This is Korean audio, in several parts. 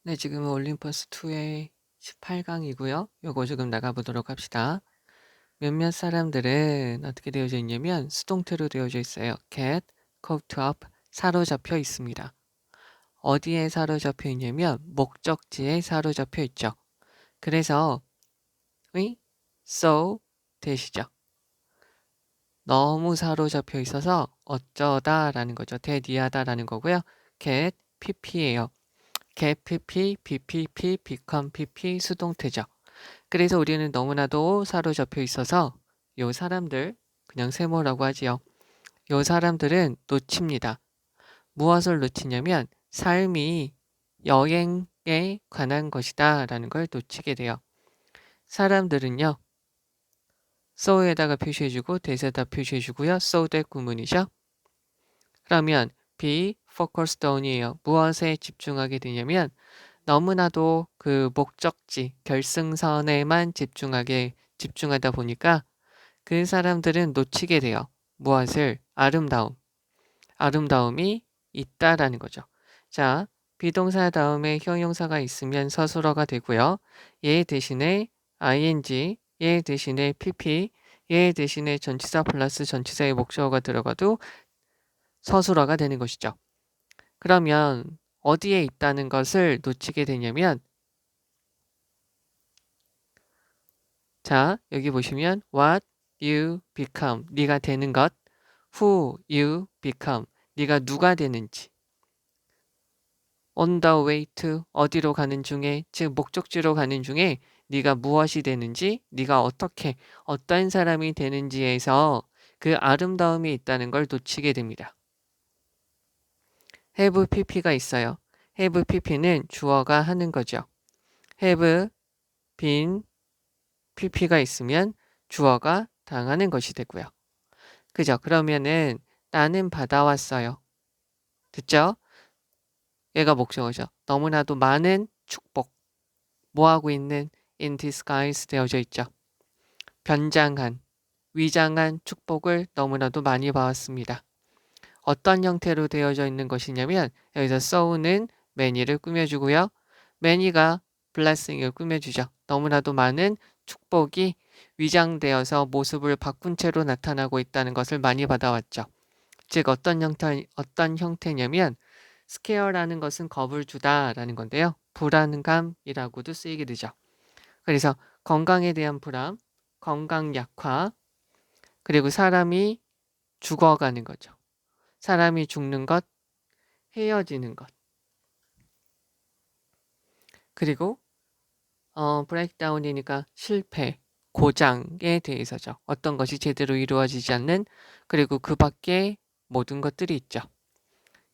네, 지금은 올림퍼스 2의 18강이고요. 요거 지금 나가보도록 합시다. 몇몇 사람들은 어떻게 되어져 있냐면 수동태로 되어져 있어요. get caught up, 사로잡혀 있습니다. 어디에 사로잡혀 있냐면 목적지에 사로잡혀 있죠. 그래서 so 대시죠. 너무 사로잡혀 있어서 어쩌다라는 거죠. 대디하다라는 거고요. get pp예요. get pp, bpp, become pp 수동태죠. 그래서 우리는 너무나도 사로잡혀 있어서 요 사람들, 그냥 세모라고 하지요. 요 사람들은 놓칩니다. 무엇을 놓치냐면 삶이 여행에 관한 것이다 라는 걸 놓치게 돼요. 사람들은요. so에다가 표시해주고 대세에다 표시해주고요. so 대 구문이죠. 그러면 be focused on이에요. 무엇에 집중하게 되냐면 너무나도 그 목적지, 결승선에만 집중하다 보니까 그 사람들은 놓치게 돼요. 무엇을? 아름다움. 아름다움이 있다라는 거죠. 자, 비동사 다음에 형용사가 있으면 서술어가 되고요. 얘 대신에 ing, 얘 대신에 pp, 얘 대신에 전치사 플러스 전치사의 목적어가 들어가도 서술어가 되는 것이죠. 그러면 어디에 있다는 것을 놓치게 되냐면 자, 여기 보시면 what you become, 네가 되는 것, who you become, 네가 누가 되는지, on the way to, 어디로 가는 중에, 즉 목적지로 가는 중에 네가 무엇이 되는지, 네가 어떻게, 어떤 사람이 되는지에서 그 아름다움이 있다는 걸 놓치게 됩니다. have pp가 있어요. have pp는 주어가 하는 거죠. have been pp가 있으면 주어가 당하는 것이 되고요. 그죠? 그러면은 나는 받아왔어요. 됐죠? 얘가 목적어죠. 너무나도 많은 축복. 뭐하고 있는 in disguise 되어져 있죠. 변장한, 위장한 축복을 너무나도 많이 봐왔습니다. 어떤 형태로 되어져 있는 것이냐면 여기서 so는 many를 꾸며주고요. many가 blessing을 꾸며주죠. 너무나도 많은 축복이 위장되어서 모습을 바꾼 채로 나타나고 있다는 것을 많이 받아왔죠. 즉 어떤 형태냐면 scare라는 것은 겁을 주다라는 건데요. 불안감이라고도 쓰이게 되죠. 그래서 건강에 대한 불안, 건강 약화, 그리고 사람이 죽어가는 거죠. 사람이 죽는 것, 헤어지는 것. 그리고 브레이크다운이니까 실패, 고장에 대해서죠. 어떤 것이 제대로 이루어지지 않는, 그리고 그 밖에 모든 것들이 있죠.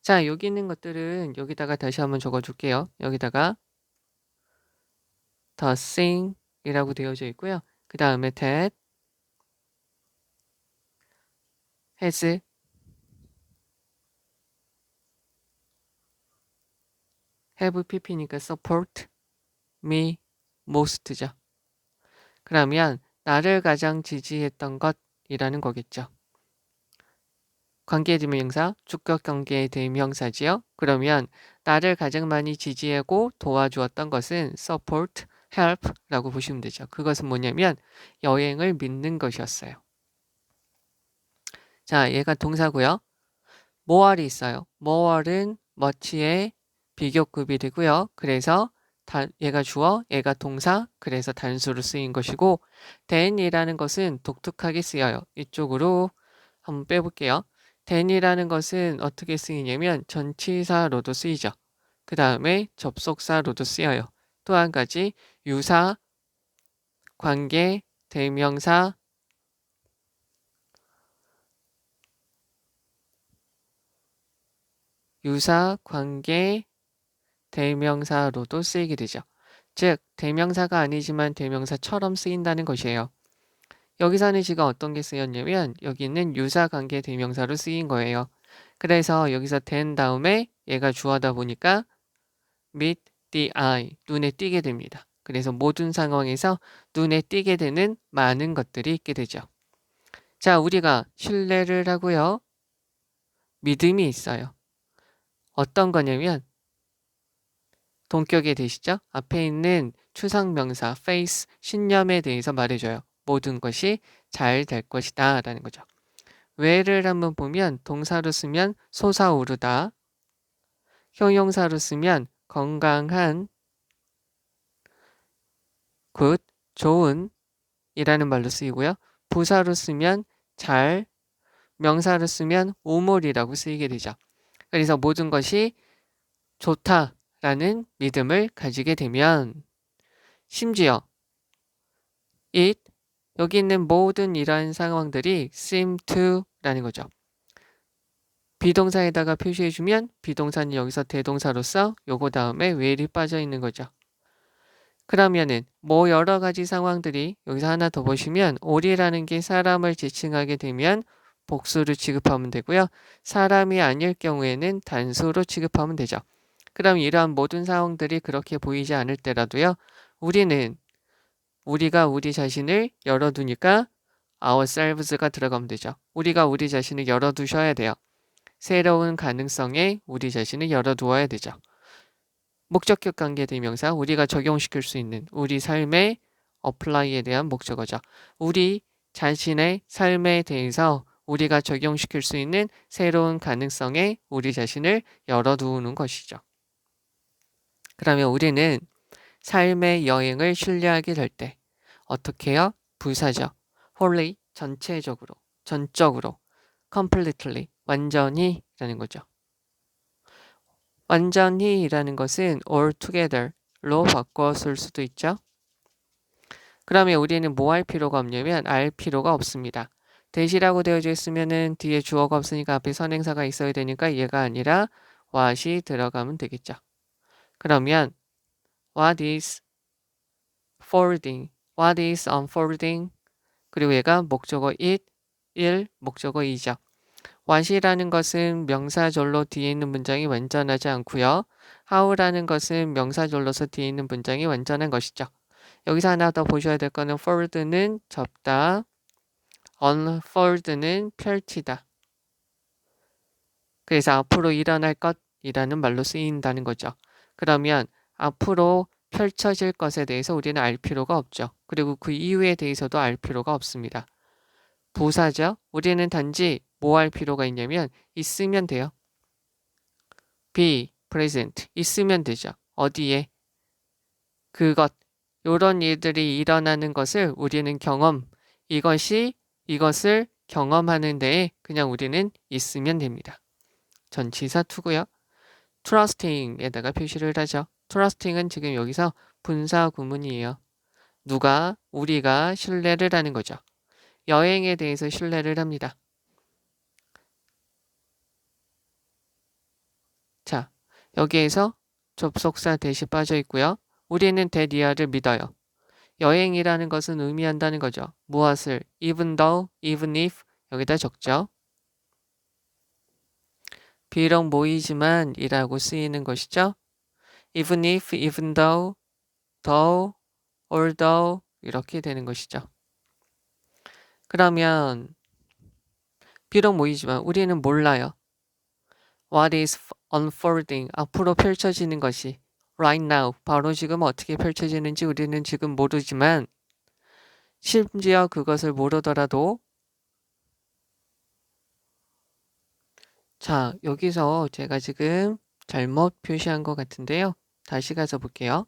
자, 여기 있는 것들은 여기다가 다시 한번 적어줄게요. 여기다가 the thing 이라고 되어져 있고요. 그 다음에 that has have pp니까 support me most죠. 그러면 나를 가장 지지했던 것이라는 거겠죠. 관계의 대명사, 주격 관계의 대명사지요. 그러면 나를 가장 많이 지지하고 도와주었던 것은 support, help라고 보시면 되죠. 그것은 뭐냐면 여행을 믿는 것이었어요. 자, 얘가 동사고요. more이 있어요. more은 much의 비교급이 되고요. 그래서 얘가 주어, 얘가 동사, 그래서 단수로 쓰인 것이고 than이라는 것은 독특하게 쓰여요. 이쪽으로 한번 빼볼게요. than이라는 것은 어떻게 쓰이냐면 전치사로도 쓰이죠. 그 다음에 접속사로도 쓰여요. 또 한 가지 유사, 관계, 대명사, 유사, 관계, 대명사로도 쓰이게 되죠. 즉 대명사가 아니지만 대명사처럼 쓰인다는 것이에요. 여기서는 지금 어떤 게 쓰였냐면 여기는 유사관계 대명사로 쓰인 거예요. 그래서 여기서 된 다음에 얘가 주어다 보니까 meet the eye, 눈에 띄게 됩니다. 그래서 모든 상황에서 눈에 띄게 되는 많은 것들이 있게 되죠. 자, 우리가 신뢰를 하고요. 믿음이 있어요. 어떤 거냐면 동격에 되시죠? 앞에 있는 추상명사 face, 신념에 대해서 말해줘요. 모든 것이 잘 될 것이다 라는 거죠. 왜를 한번 보면 동사로 쓰면 솟아오르다, 형용사로 쓰면 건강한, 굿, 좋은 이라는 말로 쓰이고요. 부사로 쓰면 잘, 명사로 쓰면 우물이라고 쓰이게 되죠. 그래서 모든 것이 좋다라는 믿음을 가지게 되면 심지어 it, 여기 있는 모든 이러한 상황들이 seem to 라는 거죠. 비동사에다가 표시해주면 비동사는 여기서 대동사로서 요거 다음에 where이 빠져 있는 거죠. 그러면은 뭐 여러 가지 상황들이 여기서 하나 더 보시면 all이라는 게 사람을 지칭하게 되면 복수로 취급하면 되고요. 사람이 아닐 경우에는 단수로 취급하면 되죠. 그럼 이러한 모든 상황들이 그렇게 보이지 않을 때라도요. 우리가 우리 자신을 열어두니까 ourselves가 들어가면 되죠. 우리가 우리 자신을 열어두셔야 돼요. 새로운 가능성에 우리 자신을 열어두어야 되죠. 목적격 관계 대명사, 우리가 적용시킬 수 있는 우리 삶의 apply에 대한 목적어죠. 우리 자신의 삶에 대해서 우리가 적용시킬 수 있는 새로운 가능성에 우리 자신을 열어두는 것이죠. 그러면 우리는 삶의 여행을 신뢰하게 될 때 어떻게 해요? 부사죠. wholly, 전체적으로, 전적으로, completely, 완전히 라는 거죠. 완전히 라는 것은 altogether로 바꿔 쓸 수도 있죠. 그러면 우리는 뭐 할 필요가 없냐면 알 필요가 없습니다. 대시라고 되어져 있으면은 뒤에 주어가 없으니까 앞에 선행사가 있어야 되니까 얘가 아니라 what이 들어가면 되겠죠. 그러면 what is folding, what is unfolding, 그리고 얘가 목적어 it, 목적어 이죠. what이라는 것은 명사절로 뒤에 있는 문장이 완전하지 않고요. how라는 것은 명사절로서 뒤에 있는 문장이 완전한 것이죠. 여기서 하나 더 보셔야 될 거는 fold는 접다, unfold는 펼치다. 그래서 앞으로 일어날 것이라는 말로 쓰인다는 거죠. 그러면 앞으로 펼쳐질 것에 대해서 우리는 알 필요가 없죠. 그리고 그 이유에 대해서도 알 필요가 없습니다. 부사죠. 우리는 단지 뭐 할 필요가 있냐면 있으면 돼요. be present, 있으면 되죠. 어디에? 그것, 이런 일들이 일어나는 것을 우리는 이것을 경험하는 데에 그냥 우리는 있으면 됩니다. 전치사 투고요. trusting에다가 표시를 하죠. trusting은 지금 여기서 분사 구문이에요. 우리가 신뢰를 하는 거죠. 여행에 대해서 신뢰를 합니다. 자, 여기에서 접속사 대시 빠져 있고요. 우리는 대리아를 믿어요. 여행이라는 것은 의미한다는 거죠. 무엇을? even though, even if 여기다 적죠. 비록 모이지만 이라고 쓰이는 것이죠. even if, even though, though, although 이렇게 되는 것이죠. 그러면 비록 모이지만 우리는 몰라요. What is unfolding? 앞으로 펼쳐지는 것이 right now, 바로 지금 어떻게 펼쳐지는지 우리는 지금 모르지만 심지어 그것을 모르더라도 자, 여기서 제가 지금 잘못 표시한 것 같은데요. 다시 가서 볼게요.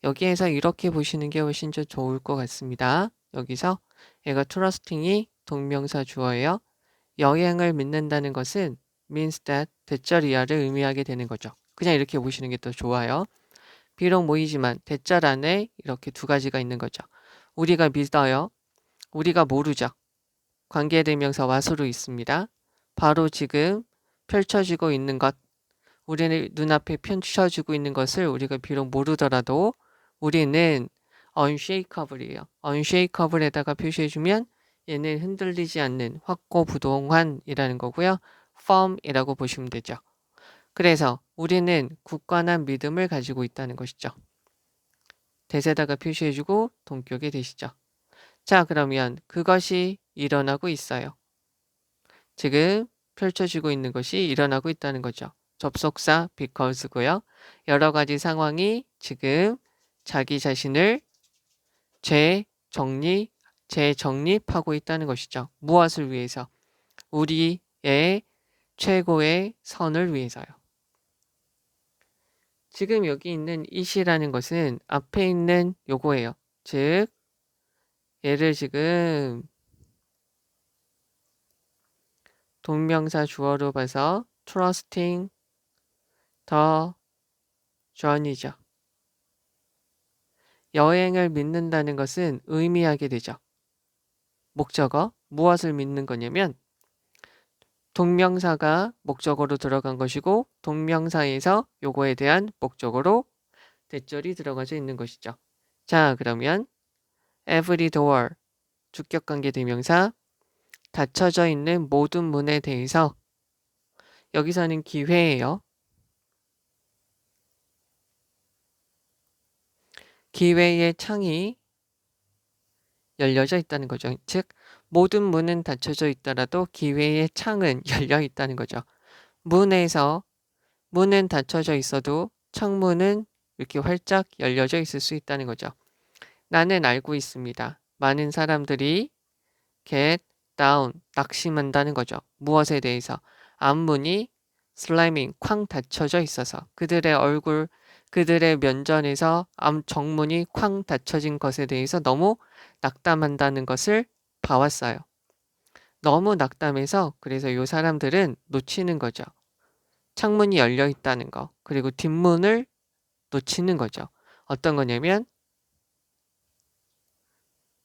여기에서 이렇게 보시는 게 훨씬 더 좋을 것 같습니다. 여기서 얘가 trusting이 동명사 주어예요. 여행을 믿는다는 것은 means that 대절 이하를 의미하게 되는 거죠. 그냥 이렇게 보시는 게 더 좋아요. 비록 모이지만 대절 안에 이렇게 두 가지가 있는 거죠. 우리가 믿어요. 우리가 모르죠. 관계대명사 what으로 있습니다. 바로 지금 펼쳐지고 있는 것, 우리는 눈앞에 펼쳐지고 있는 것을 우리가 비록 모르더라도 우리는 unshakable이에요. unshakable에다가 표시해주면 얘는 흔들리지 않는 확고부동한이라는 거고요. firm이라고 보시면 되죠. 그래서 우리는 굳건한 믿음을 가지고 있다는 것이죠. 대세다가 표시해주고 동격에 되시죠. 자, 그러면 그것이 일어나고 있어요. 지금 펼쳐지고 있는 것이 일어나고 있다는 거죠. 접속사 because고요. 여러 가지 상황이 지금 자기 자신을 재정립하고 있다는 것이죠. 무엇을 위해서? 우리의 최고의 선을 위해서요. 지금 여기 있는 it이라는 것은 앞에 있는 요거예요. 즉 얘를 지금 동명사 주어로 봐서 trusting the journey죠. 여행을 믿는다는 것은 의미하게 되죠. 목적어, 무엇을 믿는 거냐면 동명사가 목적어로 들어간 것이고 동명사에서 요거에 대한 목적어로 대절이 들어가져 있는 것이죠. 자, 그러면 every door, 주격관계 대명사, 닫혀져 있는 모든 문에 대해서 여기서는 기회예요. 기회의 창이 열려져 있다는 거죠. 즉 모든 문은 닫혀져 있더라도 기회의 창은 열려 있다는 거죠. 문은 닫혀져 있어도 창문은 이렇게 활짝 열려져 있을 수 있다는 거죠. 나는 알고 있습니다. 많은 사람들이 get down, 낙심한다는 거죠. 무엇에 대해서? 앞문이 slamming, 쾅 닫혀져 있어서 그들의 얼굴, 그들의 면전에서 정문이 쾅 닫혀진 것에 대해서 너무 낙담한다는 것을 봐왔어요. 너무 낙담해서 그래서 이 사람들은 놓치는 거죠. 창문이 열려 있다는 거. 그리고 뒷문을 놓치는 거죠. 어떤 거냐면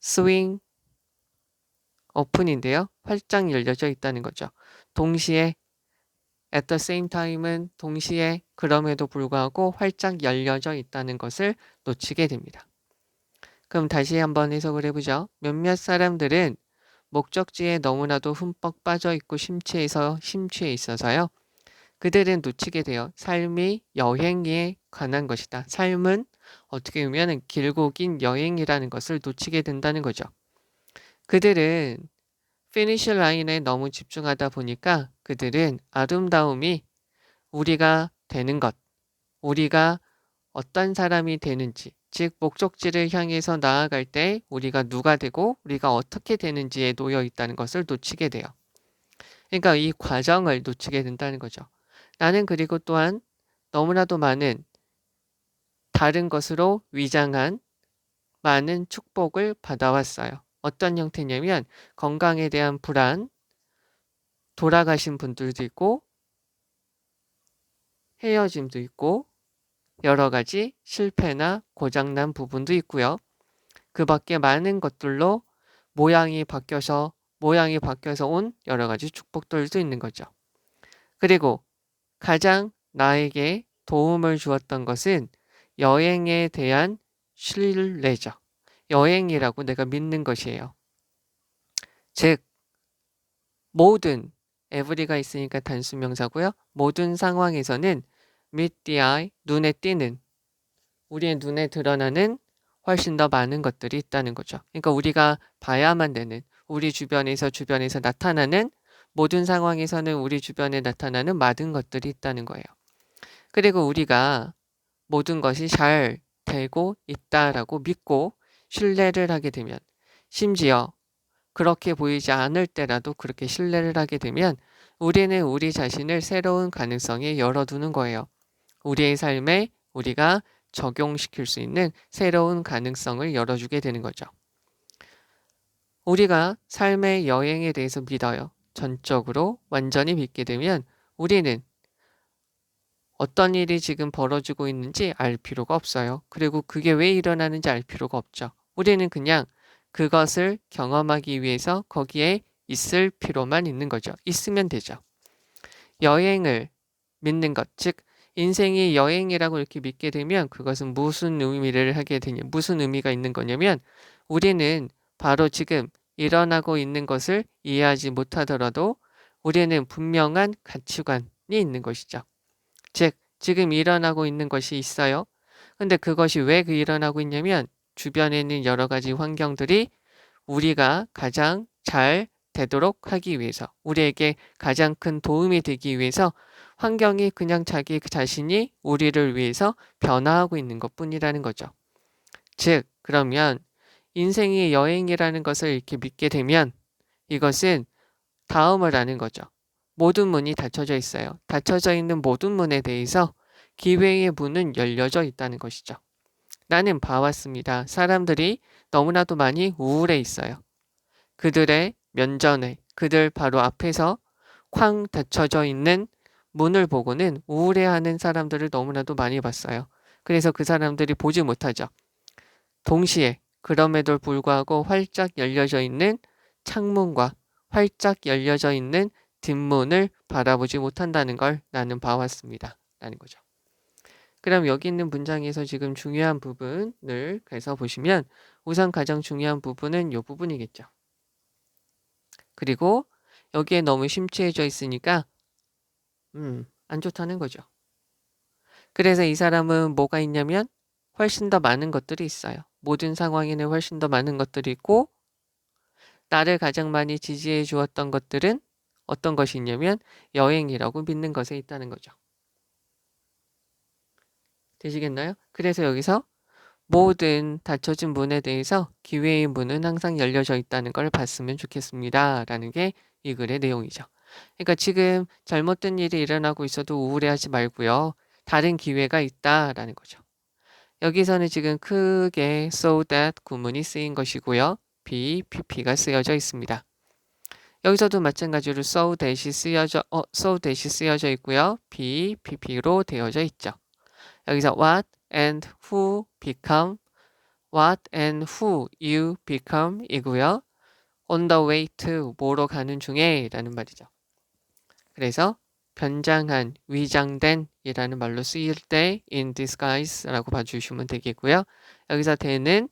swing open인데요. 활짝 열려져 있다는 거죠. 동시에 at the same time은 동시에 그럼에도 불구하고 활짝 열려져 있다는 것을 놓치게 됩니다. 그럼 다시 한번 해석을 해보죠. 몇몇 사람들은 목적지에 너무나도 흠뻑 빠져 있고 심취해 있어서요. 그들은 놓치게 돼요. 삶이 여행에 관한 것이다. 삶은 어떻게 보면 길고 긴 여행이라는 것을 놓치게 된다는 거죠. 그들은 피니시 라인에 너무 집중하다 보니까 그들은 아름다움이 우리가 되는 것, 우리가 어떤 사람이 되는지, 즉 목적지를 향해서 나아갈 때 우리가 누가 되고 우리가 어떻게 되는지에 놓여 있다는 것을 놓치게 돼요. 그러니까 이 과정을 놓치게 된다는 거죠. 나는 그리고 또한 너무나도 많은 다른 것으로 위장한 많은 축복을 받아왔어요. 어떤 형태냐면 건강에 대한 불안, 돌아가신 분들도 있고 헤어짐도 있고 여러 가지 실패나 고장난 부분도 있고요. 그 밖에 많은 것들로 모양이 바뀌어서 온 여러 가지 축복들도 있는 거죠. 그리고 가장 나에게 도움을 주었던 것은 여행에 대한 신뢰죠. 여행이라고 내가 믿는 것이에요. 즉 모든 every가 있으니까 단수명사고요. 모든 상황에서는 meet the eye, 눈에 띄는 우리의 눈에 드러나는 훨씬 더 많은 것들이 있다는 거죠. 그러니까 우리가 봐야만 되는 우리 주변에서 나타나는 모든 상황에서는 우리 주변에 나타나는 많은 것들이 있다는 거예요. 그리고 우리가 모든 것이 잘 되고 있다라고 믿고 신뢰를 하게 되면 심지어 그렇게 보이지 않을 때라도 그렇게 신뢰를 하게 되면 우리는 우리 자신을 새로운 가능성에 열어두는 거예요. 우리의 삶에 우리가 적용시킬 수 있는 새로운 가능성을 열어주게 되는 거죠. 우리가 삶의 여행에 대해서 믿어요. 전적으로 완전히 믿게 되면 우리는 어떤 일이 지금 벌어지고 있는지 알 필요가 없어요. 그리고 그게 왜 일어나는지 알 필요가 없죠. 우리는 그냥 그것을 경험하기 위해서 거기에 있을 필요만 있는 거죠. 있으면 되죠. 여행을 믿는 것, 즉 인생이 여행이라고 이렇게 믿게 되면 그것은 무슨 무슨 의미가 있는 거냐면 우리는 바로 지금 일어나고 있는 것을 이해하지 못하더라도 우리는 분명한 가치관이 있는 것이죠. 즉 지금 일어나고 있는 것이 있어요. 근데 그것이 왜 일어나고 있냐면 주변에 있는 여러 가지 환경들이 우리가 가장 잘 되도록 하기 위해서 우리에게 가장 큰 도움이 되기 위해서 환경이 그냥 자기 자신이 우리를 위해서 변화하고 있는 것뿐이라는 거죠. 즉, 그러면 인생이 여행이라는 것을 이렇게 믿게 되면 이것은 다음을 아는 거죠. 모든 문이 닫혀져 있어요. 닫혀져 있는 모든 문에 대해서 기회의 문은 열려져 있다는 것이죠. 나는 봐왔습니다. 사람들이 너무나도 많이 우울해 있어요. 그들의 면전에, 그들 바로 앞에서 쾅 닫혀져 있는 문을 보고는 우울해하는 사람들을 너무나도 많이 봤어요. 그래서 그 사람들이 보지 못하죠. 동시에 그럼에도 불구하고 활짝 열려져 있는 창문과 활짝 열려져 있는 뒷문을 바라보지 못한다는 걸 나는 봐왔습니다. 라는 거죠. 그럼 여기 있는 문장에서 지금 중요한 부분을 그래서 보시면 우선 가장 중요한 부분은 이 부분이겠죠. 그리고 여기에 너무 심취해져 있으니까 안 좋다는 거죠. 그래서 이 사람은 뭐가 있냐면 훨씬 더 많은 것들이 있어요. 모든 상황에는 훨씬 더 많은 것들이 있고 나를 가장 많이 지지해 주었던 것들은 어떤 것이 있냐면 여행이라고 믿는 것에 있다는 거죠. 되시겠나요? 그래서 여기서 모든 닫혀진 문에 대해서 기회의 문은 항상 열려져 있다는 걸 봤으면 좋겠습니다. 라는 게 이 글의 내용이죠. 그러니까 지금 잘못된 일이 일어나고 있어도 우울해하지 말고요. 다른 기회가 있다라는 거죠. 여기서는 지금 크게 so that 구문이 쓰인 것이고요. be, pp가 쓰여져 있습니다. 여기서도 마찬가지로 so that이 쓰여져 있고요. be, pp로 되어져 있죠. 여기서 what and who become, what and who you become 이고요. on the way to, 뭐로 가는 중에 라는 말이죠. 그래서 변장한, 위장된 이라는 말로 쓰일 때 in disguise라고 봐주시면 되겠고요. 여기서 대는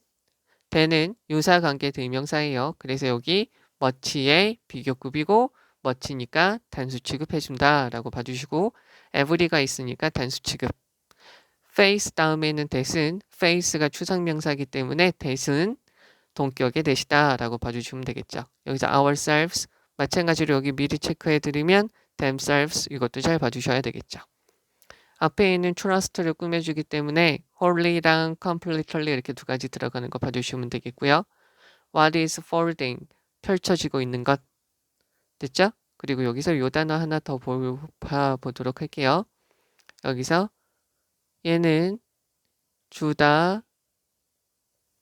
유사관계 대명사예요. 그래서 여기 much의 비교급이고 much니까 단수 취급해준다 라고 봐주시고 every가 있으니까 단수 취급. face 다음에는 that은 face가 추상명사이기 때문에 that은 동격의 that이다 라고 봐주시면 되겠죠. 여기서 ourselves 마찬가지로 여기 미리 체크해드리면 themselves 이것도 잘 봐주셔야 되겠죠. 앞에 있는 trust를 꾸며주기 때문에 wholly랑 completely 이렇게 두 가지 들어가는 거 봐주시면 되겠고요. What is folding? 펼쳐지고 있는 것. 됐죠? 그리고 여기서 요 단어 하나 더 봐보도록 할게요. 여기서 얘는 주다,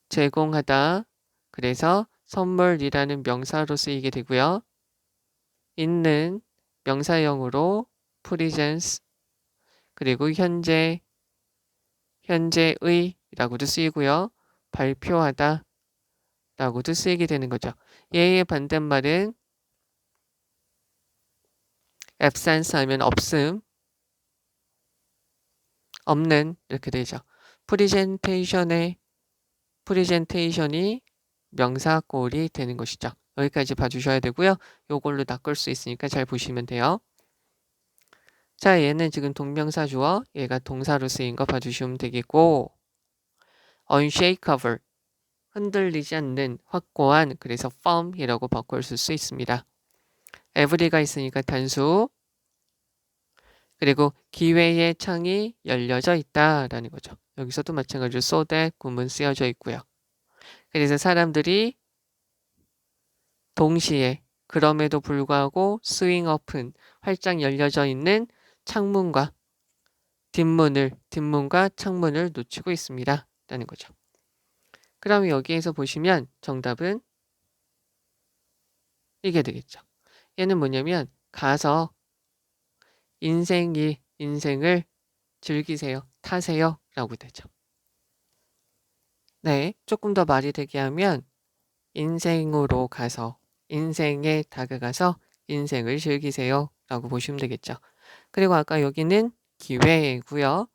제공하다. 그래서 선물이라는 명사로 쓰이게 되고요. 있는 명사형으로 presence 그리고 현재의라고도 쓰이고요. 발표하다 라고도 쓰이게 되는 거죠. 얘의 반대말은 absence 하면 없음, 없는 이렇게 되죠. 프리젠테이션이 명사꼴이 되는 것이죠. 여기까지 봐주셔야 되고요. 요걸로 낚을 수 있으니까 잘 보시면 돼요. 자, 얘는 지금 동명사주어, 얘가 동사로 쓰인 거 봐주시면 되겠고 unshakable, 흔들리지 않는, 확고한, 그래서 firm이라고 바꿀 수 있습니다. every가 있으니까 단수, 그리고 기회의 창이 열려져 있다라는 거죠. 여기서도 마찬가지로 so that 구문 쓰여져 있고요. 그래서 사람들이 동시에 그럼에도 불구하고 스윙 오픈, 활짝 열려져 있는 창문과 뒷문과 창문을 놓치고 있습니다. 라는 거죠. 그럼 여기에서 보시면 정답은 이게 되겠죠. 얘는 뭐냐면 가서 인생을 즐기세요. 타세요. 라고 되죠. 네, 조금 더 말이 되게 하면 인생으로 가서 인생에 다가가서 인생을 즐기세요. 라고 보시면 되겠죠. 그리고 아까 여기는 기회고요.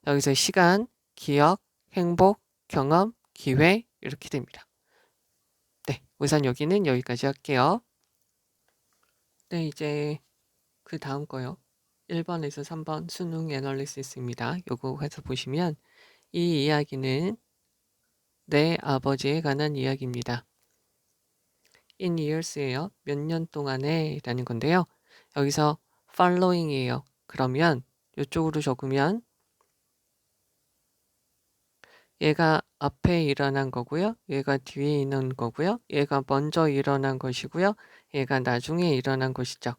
여기서 시간, 기억, 행복, 경험, 기회 이렇게 됩니다. 네, 우선 여기는 여기까지 할게요. 네, 이제 그 다음 거요. 1번에서 3번 수능 애널리시스입니다. 요거 해서 보시면 이 이야기는 내 아버지에 관한 이야기입니다. in years예요. 몇 년 동안에 라는 건데요. 여기서 following이에요. 그러면 이쪽으로 적으면 얘가 앞에 일어난 거고요. 얘가 뒤에 있는 거고요. 얘가 먼저 일어난 것이고요. 얘가 나중에 일어난 것이죠.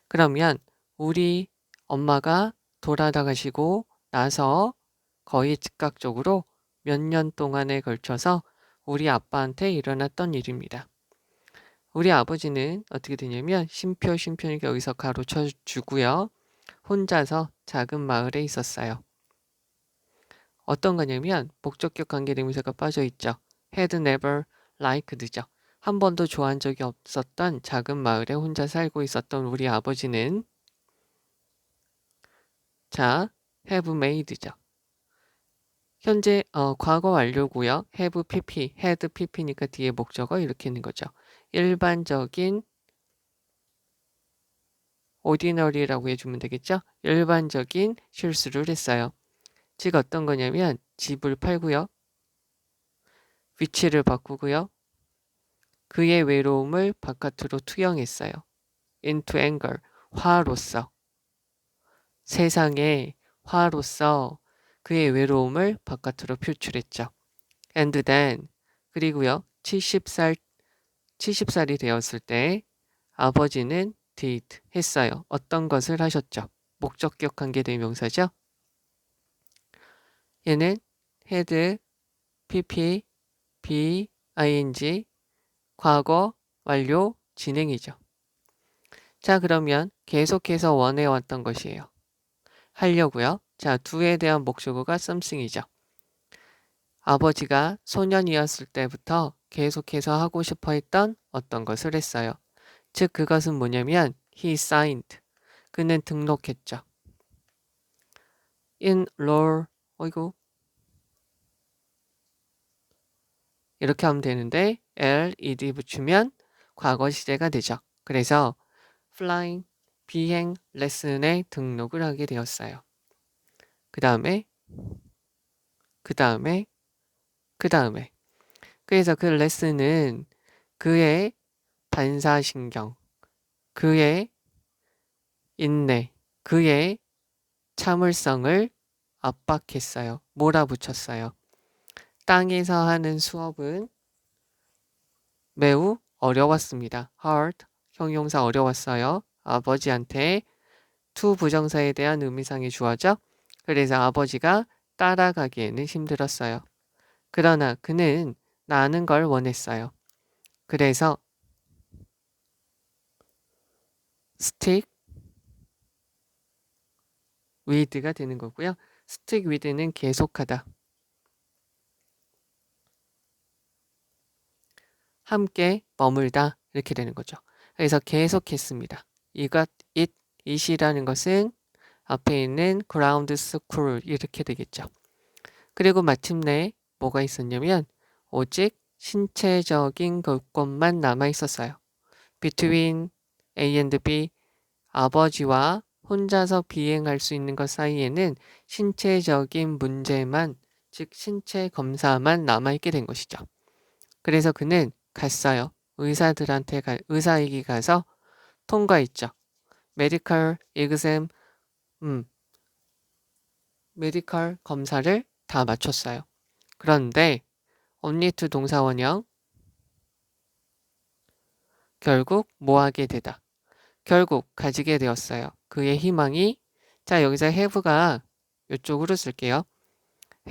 그러면 우리 엄마가 돌아가시고 나서 거의 즉각적으로 몇 년 동안에 걸쳐서 우리 아빠한테 일어났던 일입니다. 우리 아버지는 어떻게 되냐면 심표니까 여기서 가로쳐 주고요. 혼자서 작은 마을에 있었어요. 어떤 거냐면 목적격 관계대명사가 빠져 있죠. had never liked죠. 한 번도 좋아한 적이 없었던 작은 마을에 혼자 살고 있었던 우리 아버지는 자, have made죠. 현재 과거 완료고요. have pp, had pp니까 뒤에 목적어 이렇게 있는 거죠. 일반적인 ordinary라고 해주면 되겠죠. 일반적인 실수를 했어요. 즉 어떤 거냐면 집을 팔고요. 위치를 바꾸고요. 그의 외로움을 바깥으로 투영했어요. into anger, 화로서. 세상에 화로서 그의 외로움을 바깥으로 표출했죠. And then, 그리고요. 70살이 되었을 때 아버지는 did, 했어요. 어떤 것을 하셨죠? 목적격 관계대명사죠. 얘는 had, pp, be, ing, 과거, 완료, 진행이죠. 자, 그러면 계속해서 원해왔던 것이에요. 하려고요. 자, do에 대한 목적어가 something이죠. 아버지가 소년이었을 때부터 계속해서 하고 싶어 했던 어떤 것을 했어요. 즉 그것은 뭐냐면 he signed. 그는 등록했죠. enroll. 어이구. 이렇게 하면 되는데 led 붙이면 과거 시제가 되죠. 그래서 flying 비행 레슨에 등록을 하게 되었어요. 그 다음에 그래서 그 레슨은 그의 반사신경, 그의 인내, 그의 참을성을 압박했어요. 몰아붙였어요. 땅에서 하는 수업은 매우 어려웠습니다. hard, 형용사 어려웠어요. 아버지한테 to 부정사에 대한 의미상의 주어죠. 그래서 아버지가 따라가기에는 힘들었어요. 그러나 그는 나는 걸 원했어요. 그래서 stick with가 되는 거고요. stick with는 계속하다. 함께 머물다 이렇게 되는 거죠. 그래서 계속했습니다. 이것, it이라는 것은 앞에 있는 ground school 이렇게 되겠죠. 그리고 마침내 뭐가 있었냐면 오직 신체적인 것만 남아 있었어요. between A and B, 아버지와 혼자서 비행할 수 있는 것 사이에는 신체적인 문제만, 즉 신체 검사만 남아있게 된 것이죠. 그래서 그는 갔어요. 의사에게 가서 통과했죠. 메디컬 exam, 메디컬 검사를 다 마쳤어요. 그런데 only to 동사원형 결국 뭐 하게 되다. 결국 가지게 되었어요. 그의 희망이 자 여기서 have가 이쪽으로 쓸게요.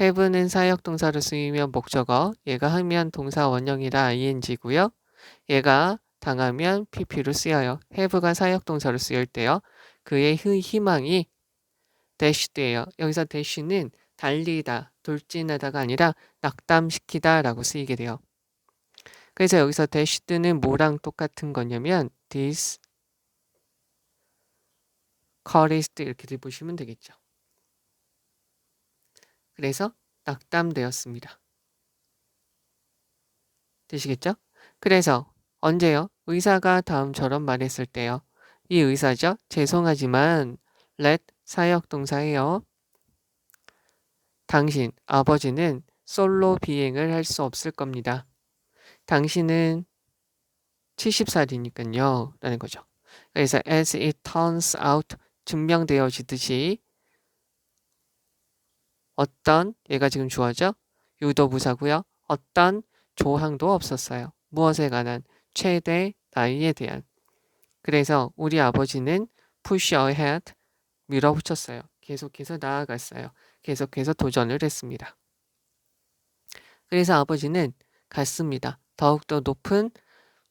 have는 사역동사로 쓰이며 목적어, 얘가 하면 동사 원형이라 ing고요. 얘가 당하면 pp로 쓰여요. have가 사역동사로 쓰일 때요. 그의 희망이 dashed예요. 여기서 dash는 달리다, 돌진하다가 아니라 낙담시키다 라고 쓰이게 돼요. 그래서 여기서 dashed는 뭐랑 똑같은 거냐면 discouraged 이렇게 보시면 되겠죠. 그래서 낙담되었습니다. 되시겠죠? 그래서 언제요? 의사가 다음처럼 말했을 때요. 이 의사죠. 죄송하지만 let 사역동사예요. 당신, 아버지는 솔로 비행을 할 수 없을 겁니다. 당신은 70살이니까요. 라는 거죠. 그래서 as it turns out 증명되어지듯이 어떤 얘가 지금 주어죠. 유도부사고요. 어떤 조항도 없었어요. 무엇에 관한? 최대 나이에 대한. 그래서 우리 아버지는 push ahead 밀어붙였어요. 계속해서 나아갔어요. 계속해서 도전을 했습니다. 그래서 아버지는 갔습니다. 더욱더 높은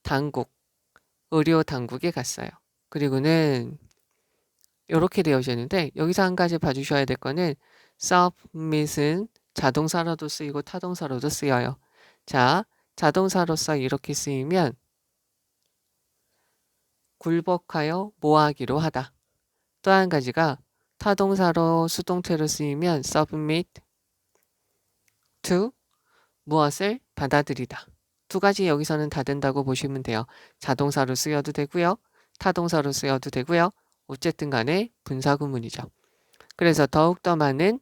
당국, 의료 당국에 갔어요. 그리고는 이렇게 되어져 있는데 여기서 한 가지 봐주셔야 될 거는 submit은 자동사로도 쓰이고 타동사로도 쓰여요. 자, 자동사로서 이렇게 쓰이면 굴복하여 모하기로 하다. 또 한 가지가 타동사로 수동태로 쓰이면 submit to 무엇을 받아들이다. 두 가지 여기서는 다 된다고 보시면 돼요. 자동사로 쓰여도 되고요. 타동사로 쓰여도 되고요. 어쨌든 간에 분사구문이죠. 그래서 더욱더 많은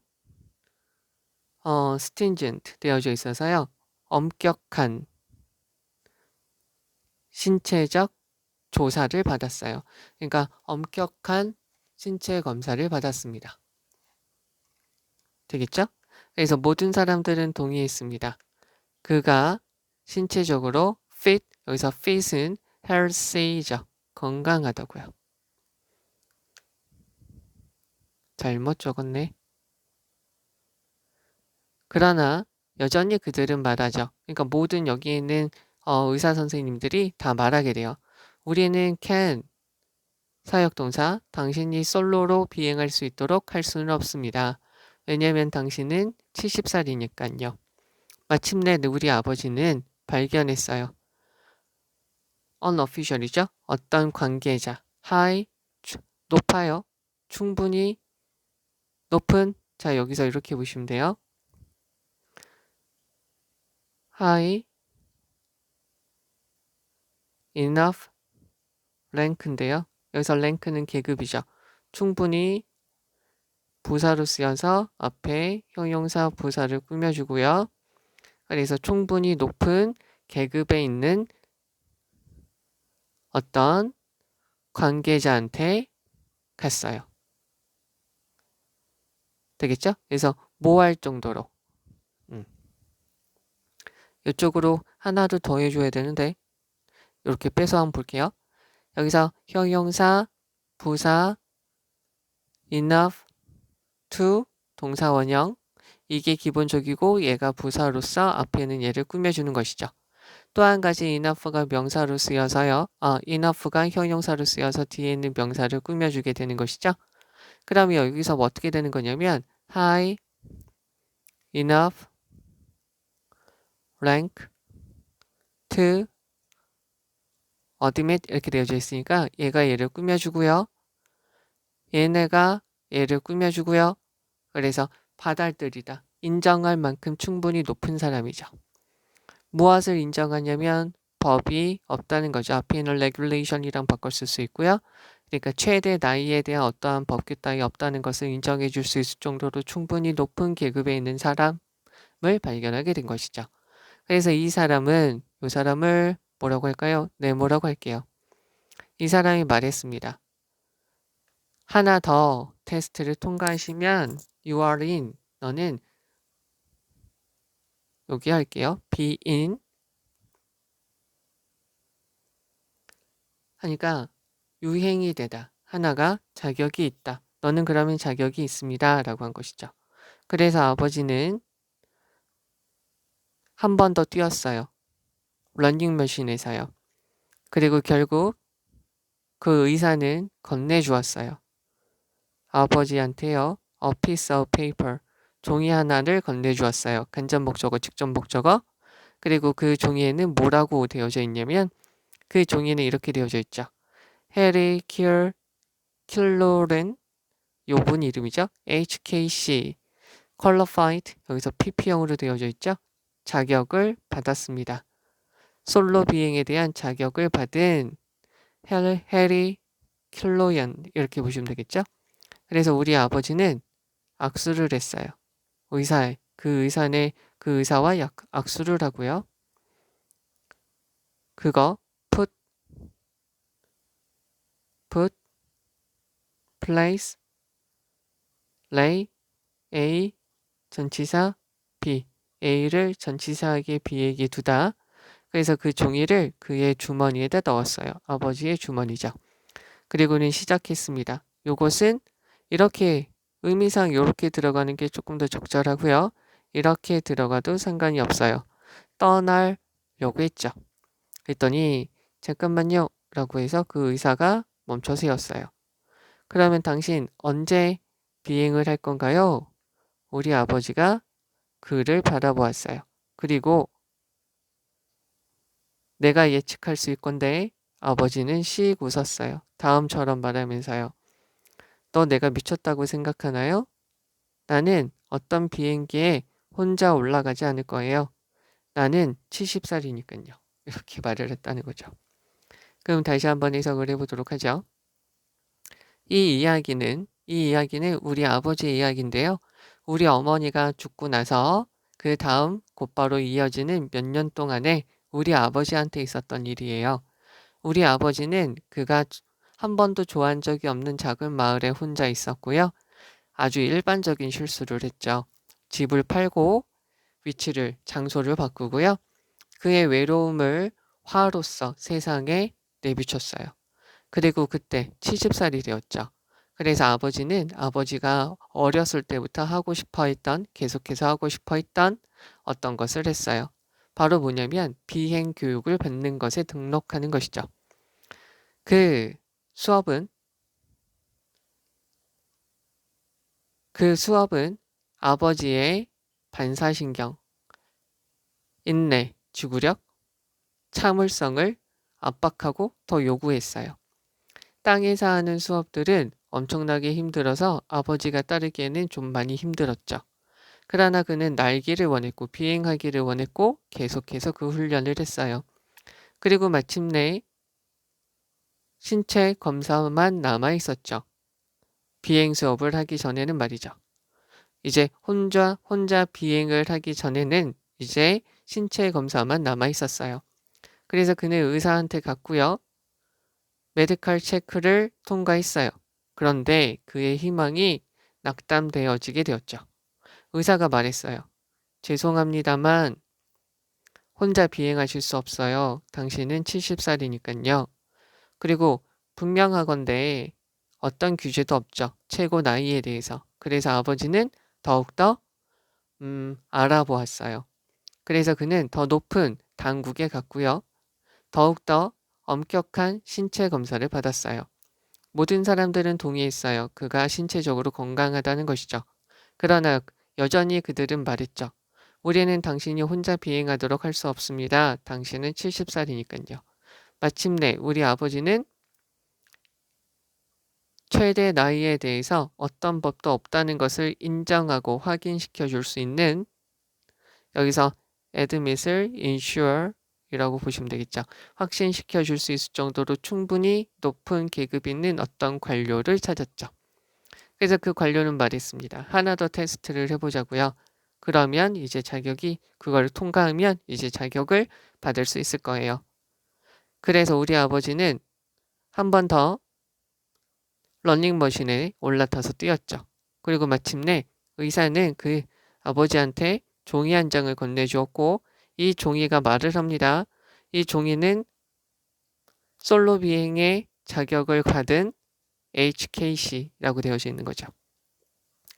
stringent 되어져 있어서요. 엄격한 신체적 조사를 받았어요. 그러니까 엄격한 신체 검사를 받았습니다. 되겠죠? 그래서 모든 사람들은 동의했습니다. 그가 신체적으로 fit, 여기서 fit은 healthy죠. 건강하다고요. 잘못 적었네. 그러나 여전히 그들은 말하죠. 그러니까 모든 여기 있는 의사 선생님들이 다 말하게 돼요. 우리는 can 사역동사 당신이 솔로로 비행할 수 있도록 할 수는 없습니다. 왜냐하면 당신은 70살이니까요. 마침내 우리 아버지는 발견했어요. unofficial이죠. 어떤 관계자, high, 높아요. 충분히 높은, 자 여기서 이렇게 보시면 돼요. high enough rank인데요. 여기서 rank는 계급이죠. 충분히 부사로 쓰여서 앞에 형용사 부사를 꾸며주고요. 그래서 충분히 높은 계급에 있는 어떤 관계자한테 갔어요. 되겠죠? 그래서 뭐 할 정도로. 이쪽으로 하나도 더 해줘야 되는데 이렇게 빼서 한번 볼게요. 여기서 형용사, 부사, enough, to, 동사 원형 이게 기본적이고 얘가 부사로서 앞에는 얘를 꾸며주는 것이죠. 또 한 가지 enough가 명사로 쓰여서요. enough가 형용사로 쓰여서 뒤에 있는 명사를 꾸며주게 되는 것이죠. 그러면 여기서 뭐 어떻게 되는 거냐면 high, enough, rank, to, admit 이렇게 되어져 있으니까 얘가 얘를 꾸며주고요. 얘네가 얘를 꾸며주고요. 그래서 받아들이다. 인정할 만큼 충분히 높은 사람이죠. 무엇을 인정하냐면 법이 없다는 거죠. 앞에 있는 regulation이랑 바꿔 쓸 수 있고요. 그러니까 최대 나이에 대한 어떠한 법규 따위 없다는 것을 인정해 줄 수 있을 정도로 충분히 높은 계급에 있는 사람을 발견하게 된 것이죠. 그래서 이 사람을 뭐라고 할까요? 네, 뭐라고 할게요. 이 사람이 말했습니다. 하나 더 테스트를 통과하시면 you are in, 너는 여기 할게요. be in 하니까 유행이 되다. 하나가 자격이 있다. 너는 그러면 자격이 있습니다. 라고 한 것이죠. 그래서 아버지는 한 번 더 뛰었어요. 러닝머신에서요. 그리고 결국 그 의사는 건네주었어요. 아버지한테요. A piece of paper. 종이 하나를 건네주었어요. 간접 목적어, 직접 목적어. 그리고 그 종이에는 뭐라고 되어져 있냐면 그 종이에는 이렇게 되어져 있죠. 해리 킬로렌 요분 이름이죠. HKC qualified 여기서 PP형으로 되어져 있죠. 자격을 받았습니다. 솔로 비행에 대한 자격을 받은 해리 킬로연 이렇게 보시면 되겠죠. 그래서 우리 아버지는 악수를 했어요. 그 의사와 악수를 하고요. 그거 put place, lay, A, 전치사, B. A를 전치사에게 B에게 두다. 그래서 그 종이를 그의 주머니에다 넣었어요. 아버지의 주머니죠. 그리고는 시작했습니다. 요것은 이렇게 의미상 이렇게 들어가는 게 조금 더 적절하고요. 이렇게 들어가도 상관이 없어요. 떠나려고 했죠. 그랬더니 잠깐만요 라고 해서 그 의사가 멈춰 세웠어요. 그러면 당신 언제 비행을 할 건가요? 우리 아버지가 그를 바라보았어요. 그리고 내가 예측할 수 있건데 아버지는 씩 웃었어요. 다음처럼 말하면서요. 너 내가 미쳤다고 생각하나요? 나는 어떤 비행기에 혼자 올라가지 않을 거예요. 나는 70살이니까요. 이렇게 말을 했다는 거죠. 그럼 다시 한번 해석을 해보도록 하죠. 이 이야기는 우리 아버지의 이야기인데요. 우리 어머니가 죽고 나서 그 다음 곧바로 이어지는 몇 년 동안에 우리 아버지한테 있었던 일이에요. 우리 아버지는 그가 한 번도 좋아한 적이 없는 작은 마을에 혼자 있었고요. 아주 일반적인 실수를 했죠. 집을 팔고 장소를 바꾸고요. 그의 외로움을 화로써 세상에 내비쳤어요. 그리고 그때 70살이 되었죠. 그래서 아버지는 아버지가 어렸을 때부터 하고 싶어 했던, 계속해서 하고 싶어 했던 어떤 것을 했어요. 바로 뭐냐면 비행 교육을 받는 것에 등록하는 것이죠. 그 수업은 아버지의 반사신경, 인내, 지구력, 참을성을 압박하고 더 요구했어요. 땅에서 하는 수업들은 엄청나게 힘들어서 아버지가 따르기에는 좀 많이 힘들었죠. 그러나 그는 날기를 원했고 비행하기를 원했고 계속해서 그 훈련을 했어요. 그리고 마침내 신체 검사만 남아 있었죠. 비행 수업을 하기 전에는 말이죠. 이제 혼자 비행을 하기 전에는 이제 신체 검사만 남아 있었어요. 그래서 그는 의사한테 갔고요. 메디컬 체크를 통과했어요. 그런데 그의 희망이 낙담되어지게 되었죠. 의사가 말했어요. 죄송합니다만 혼자 비행하실 수 없어요. 당신은 70살이니까요. 그리고 분명하건대 어떤 규제도 없죠. 최고 나이에 대해서. 그래서 아버지는 더욱더 알아보았어요. 그래서 그는 더 높은 당국에 갔고요. 더욱더 엄격한 신체 검사를 받았어요. 모든 사람들은 동의했어요. 그가 신체적으로 건강하다는 것이죠. 그러나 여전히 그들은 말했죠. 우리는 당신이 혼자 비행하도록 할 수 없습니다. 당신은 70살이니까요. 마침내 우리 아버지는 최대 나이에 대해서 어떤 법도 없다는 것을 인정하고 확인시켜 줄 수 있는 여기서 admit을 ensure 이라고 보시면 되겠죠. 확신시켜 줄 수 있을 정도로 충분히 높은 계급 있는 어떤 관료를 찾았죠. 그래서 그 관료는 말했습니다. 하나 더 테스트를 해보자고요. 그러면 이제 그걸 통과하면 이제 자격을 받을 수 있을 거예요. 그래서 우리 아버지는 한 번 더 러닝머신에 올라타서 뛰었죠. 그리고 마침내 의사는 그 아버지한테 종이 한 장을 건네주었고 이 종이가 말을 합니다. 이 종이는 솔로 비행의 자격을 받은 HKC라고 되어져 있는 거죠.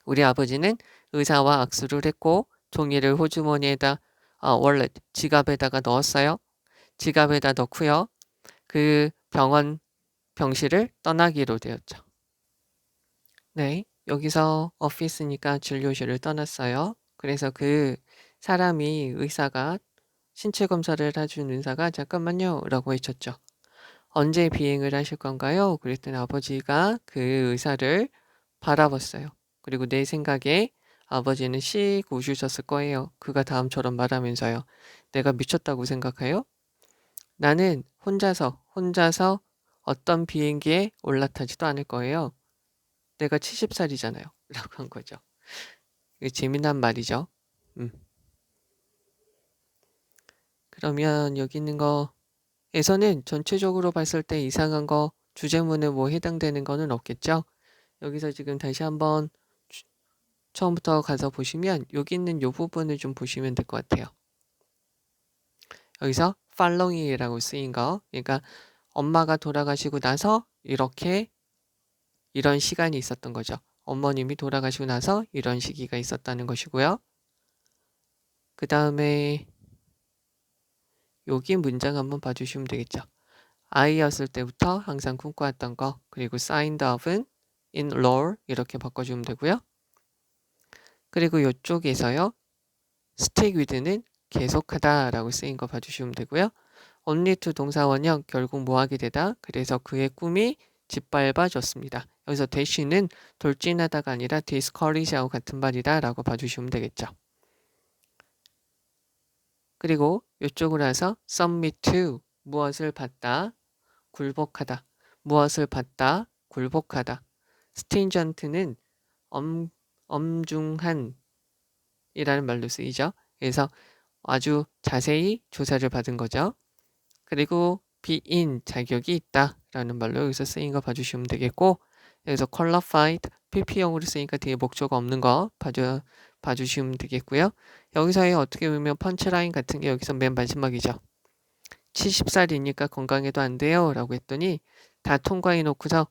우리 아버지는 의사와 악수를 했고 종이를 호주머니에다 월렛 지갑에다가 넣었어요. 지갑에다 넣고요. 그 병실을 떠나기로 되었죠. 네, 여기서 오피스니까 진료실을 떠났어요. 그래서 그 의사가 신체 검사를 해준 의사가 잠깐만요 라고 외쳤죠. 언제 비행을 하실 건가요? 그랬더니 아버지가 그 의사를 바라봤어요. 그리고 내 생각에 아버지는 씩 웃으셨을 거예요. 그가 다음처럼 말하면서요. 내가 미쳤다고 생각해요? 나는 혼자서 어떤 비행기에 올라타지도 않을 거예요. 내가 70살이잖아요. 라고 한 거죠. 이게 재미난 말이죠. 그러면 여기 있는 거에서는 전체적으로 봤을 때 이상한 거, 주제문에 뭐 해당되는 거는 없겠죠? 여기서 지금 다시 한번 처음부터 가서 보시면 여기 있는 이 부분을 좀 보시면 될 것 같아요. 여기서 following이라고 쓰인 거, 그러니까 엄마가 돌아가시고 나서 이런 시간이 있었던 거죠. 어머님이 돌아가시고 나서 이런 시기가 있었다는 것이고요. 그 다음에 여기 문장 한번 봐주시면 되겠죠. 아이였을 때부터 항상 꿈꿔왔던 거, 그리고 signed up은 in law 이렇게 바꿔주면 되고요. 그리고 이쪽에서요. stick with는 계속하다 라고 쓰인 거 봐주시면 되고요. only to 동사 원형 결국 뭐하게 되다. 그래서 그의 꿈이 짓밟아졌습니다. 여기서 dash는 돌진하다가 아니라 discourage하고 같은 말이다 라고 봐주시면 되겠죠. 그리고 이쪽으로 와서 submit to 무엇을 받다, 굴복하다. 무엇을 받다, 굴복하다. stingent는 엄중한 이라는 말로 쓰이죠. 그래서 아주 자세히 조사를 받은 거죠. 그리고 be in 자격이 있다 라는 말로 여기서 쓰인 거 봐주시면 되겠고, 여기서 qualified PP형으로 쓰니까 뒤에 목조가 없는 거 봐주시면 되겠고요. 여기서의 어떻게 보면 펀치라인 같은 게 여기서 맨 마지막이죠. 70살이니까 건강해도 안 돼요 라고 했더니 다 통과해 놓고서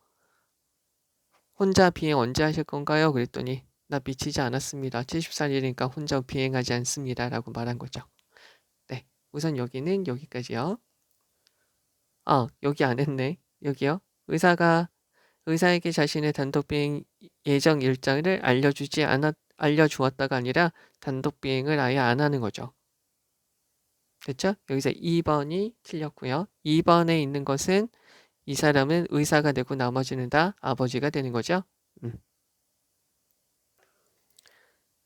혼자 비행 언제 하실 건가요? 그랬더니 나 미치지 않았습니다. 70살이니까 혼자 비행하지 않습니다 라고 말한 거죠. 네, 우선 여기는 여기까지요. 여기 안 했네. 여기요. 의사에게 자신의 단독 비행 예정 일정을 알려주었다가 아니라 단독 비행을 아예 안 하는 거죠. 됐죠? 여기서 2번이 틀렸고요. 2번에 있는 것은 이 사람은 의사가 되고 나머지는 다 아버지가 되는 거죠.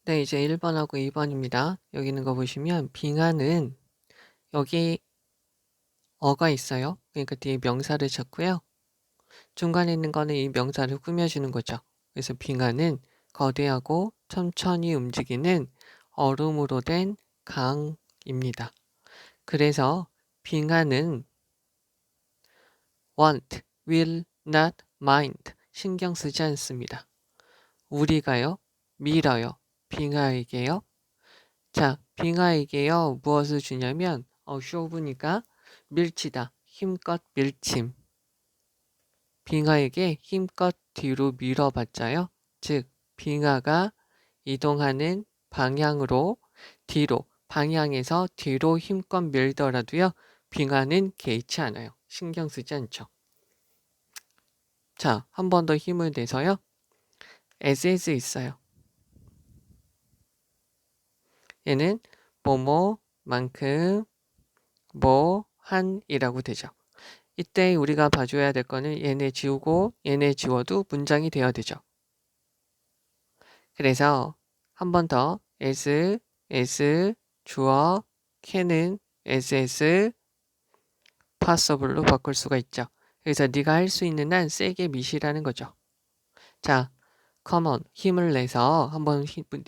네, 이제 1번하고 2번입니다. 여기 있는 거 보시면 빙하는 여기 어가 있어요. 그러니까 뒤에 명사를 찾고요. 중간에 있는 거는 이 명사를 꾸며주는 거죠. 그래서 빙하는 거대하고 천천히 움직이는 얼음으로 된 강입니다. 그래서 빙하는 want, will not mind 신경 쓰지 않습니다. 우리가요, 밀어요. 빙하에게요. 자, 빙하에게요, 무엇을 주냐면 쇼부니까 밀치다, 힘껏 밀침. 빙하에게 힘껏 뒤로 밀어봤자요. 즉, 빙하가 이동하는 방향으로 뒤로, 방향에서 뒤로 힘껏 밀더라도요. 빙하는 개의치 않아요. 신경 쓰지 않죠. 자, 한 번 더 힘을 내서요. as 있어요. 얘는 뭐뭐만큼 뭐한이라고 되죠. 이때 우리가 봐줘야 될 거는 얘네 지우고 얘네 지워도 문장이 되어야 되죠. 그래서 한 번 더 as 주어 can은 as possible로 바꿀 수가 있죠. 그래서 네가 할 수 있는 한 세게 미시라는 거죠. 자, come on 힘을 내서 한번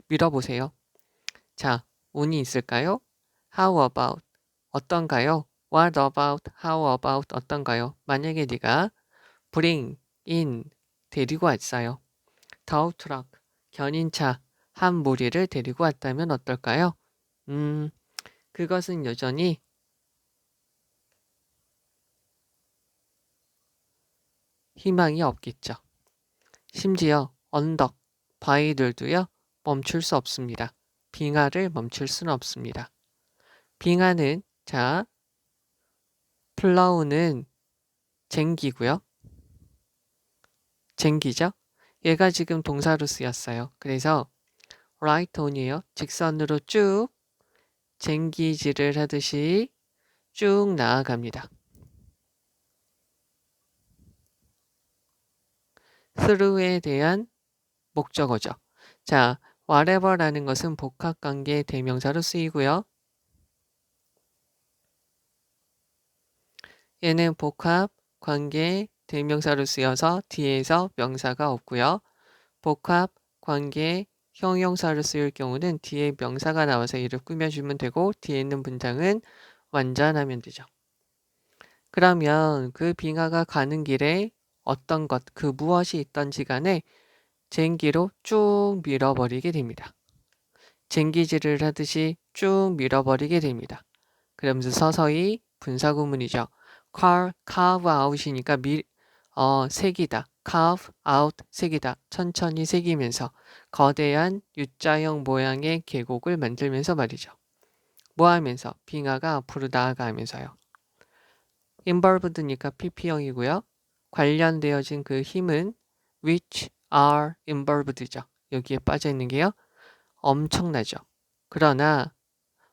밀어보세요. 자, 운이 있을까요? How about 어떤가요? What about how about 어떤가요? 만약에 네가 bring in 데리고 왔어요. tow truck 견인차 한 무리를 데리고 왔다면 어떨까요? 그것은 여전히 희망이 없겠죠. 심지어 언덕, 바위들도요 멈출 수 없습니다. 빙하를 멈출 수는 없습니다. 빙하는 자 플라우는 쟁기고요. 쟁기죠. 얘가 지금 동사로 쓰였어요. 그래서 right on이에요. 직선으로 쭉 쟁기질을 하듯이 쭉 나아갑니다. through에 대한 목적어죠. 자, whatever라는 것은 복합관계 대명사로 쓰이고요. 얘는 복합관계 대명사로 쓰여서 뒤에서 명사가 없고요. 복합관계 형용사로 쓰일 경우는 뒤에 명사가 나와서 이를 꾸며주면 되고 뒤에 있는 문장은 완전하면 되죠. 그러면 그 빙하가 가는 길에 어떤 것, 그 무엇이 있던지 간에 쟁기로 쭉 밀어버리게 됩니다. 쟁기질을 하듯이 쭉 밀어버리게 됩니다. 그러면서 서서히 분사구문이죠. carve out이니까 색이다. carve out 색이다. 천천히 새기면서 거대한 U자형 모양의 계곡을 만들면서 말이죠. 뭐 하면서? 빙하가 앞으로 나아가면서요. involved니까 pp형이고요. 관련되어진 그 힘은 which are involved죠. 여기에 빠져 있는 게요. 엄청나죠. 그러나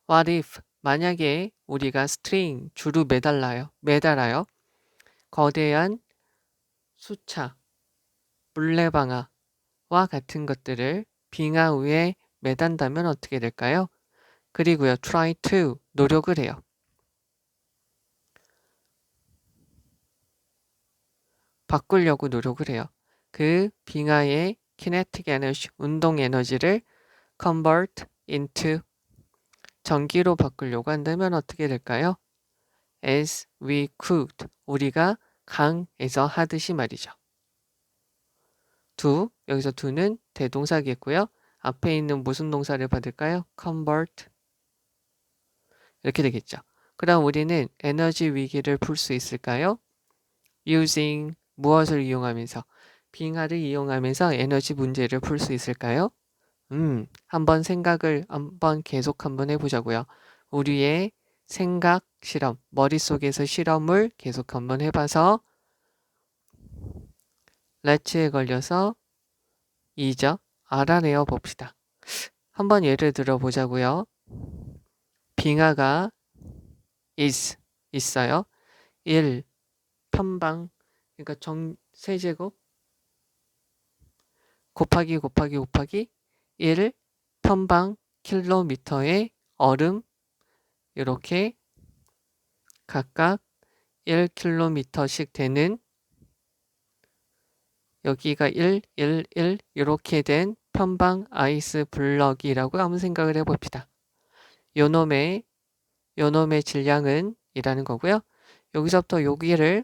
what if 만약에 우리가 string 줄을 매달아요. 거대한 수차, 물레방아와 같은 것들을 빙하 위에 매단다면 어떻게 될까요? 그리고요, try to 노력을 해요. 바꾸려고 노력을 해요. 그 빙하의 kinetic energy, 운동 에너지를 convert into 전기로 바꾸려고 한다면 어떻게 될까요? As we could, 우리가 강에서 하듯이 말이죠. 여기서 do는 대동사겠고요. 앞에 있는 무슨 동사를 받을까요? convert 이렇게 되겠죠. 그럼 우리는 에너지 위기를 풀 수 있을까요? using 무엇을 이용하면서? 빙하를 이용하면서 에너지 문제를 풀 수 있을까요? 한번 생각을 계속 한번 해보자고요. 우리의 생각 실험, 머릿속에서 실험을 계속 한번 해봐서 let's에 걸려서 알아내어 봅시다. 한번 예를 들어 보자고요. 빙하가 있어요. 1 편방 그러니까 세제곱 곱하기 1 편방 킬로미터의 얼음 이렇게 각각 1km씩 되는 여기가 1 이렇게 된 편방 아이스 블럭이라고 한번 생각을 해봅시다. 요놈의 질량은 이라는 거고요. 여기서부터 여기를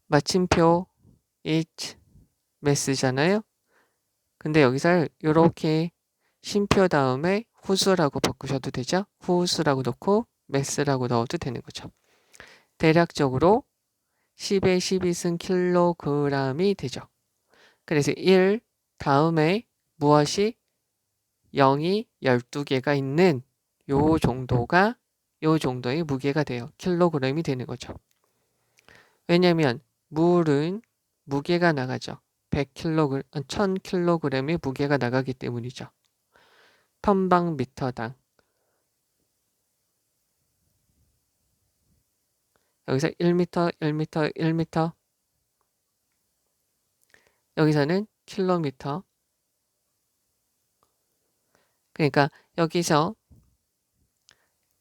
마침표 each mass잖아요. 근데 여기서 이렇게 쉼표 다음에 후수라고 바꾸셔도 되죠. 후수라고 넣고 mass라고 넣어도 되는 거죠. 대략적으로 10의 12승 킬로그램이 되죠. 그래서 1 다음에 무엇이 0이 12개가 있는 요 정도의 무게가 돼요. 킬로그램이 되는 거죠. 왜냐면 물은 무게가 나가죠. 100kg, 1000kg의 무게가 나가기 때문이죠. 톤방미터당. 여기서 1m, 1m, 1m. 여기서는 킬로미터. 그러니까 여기서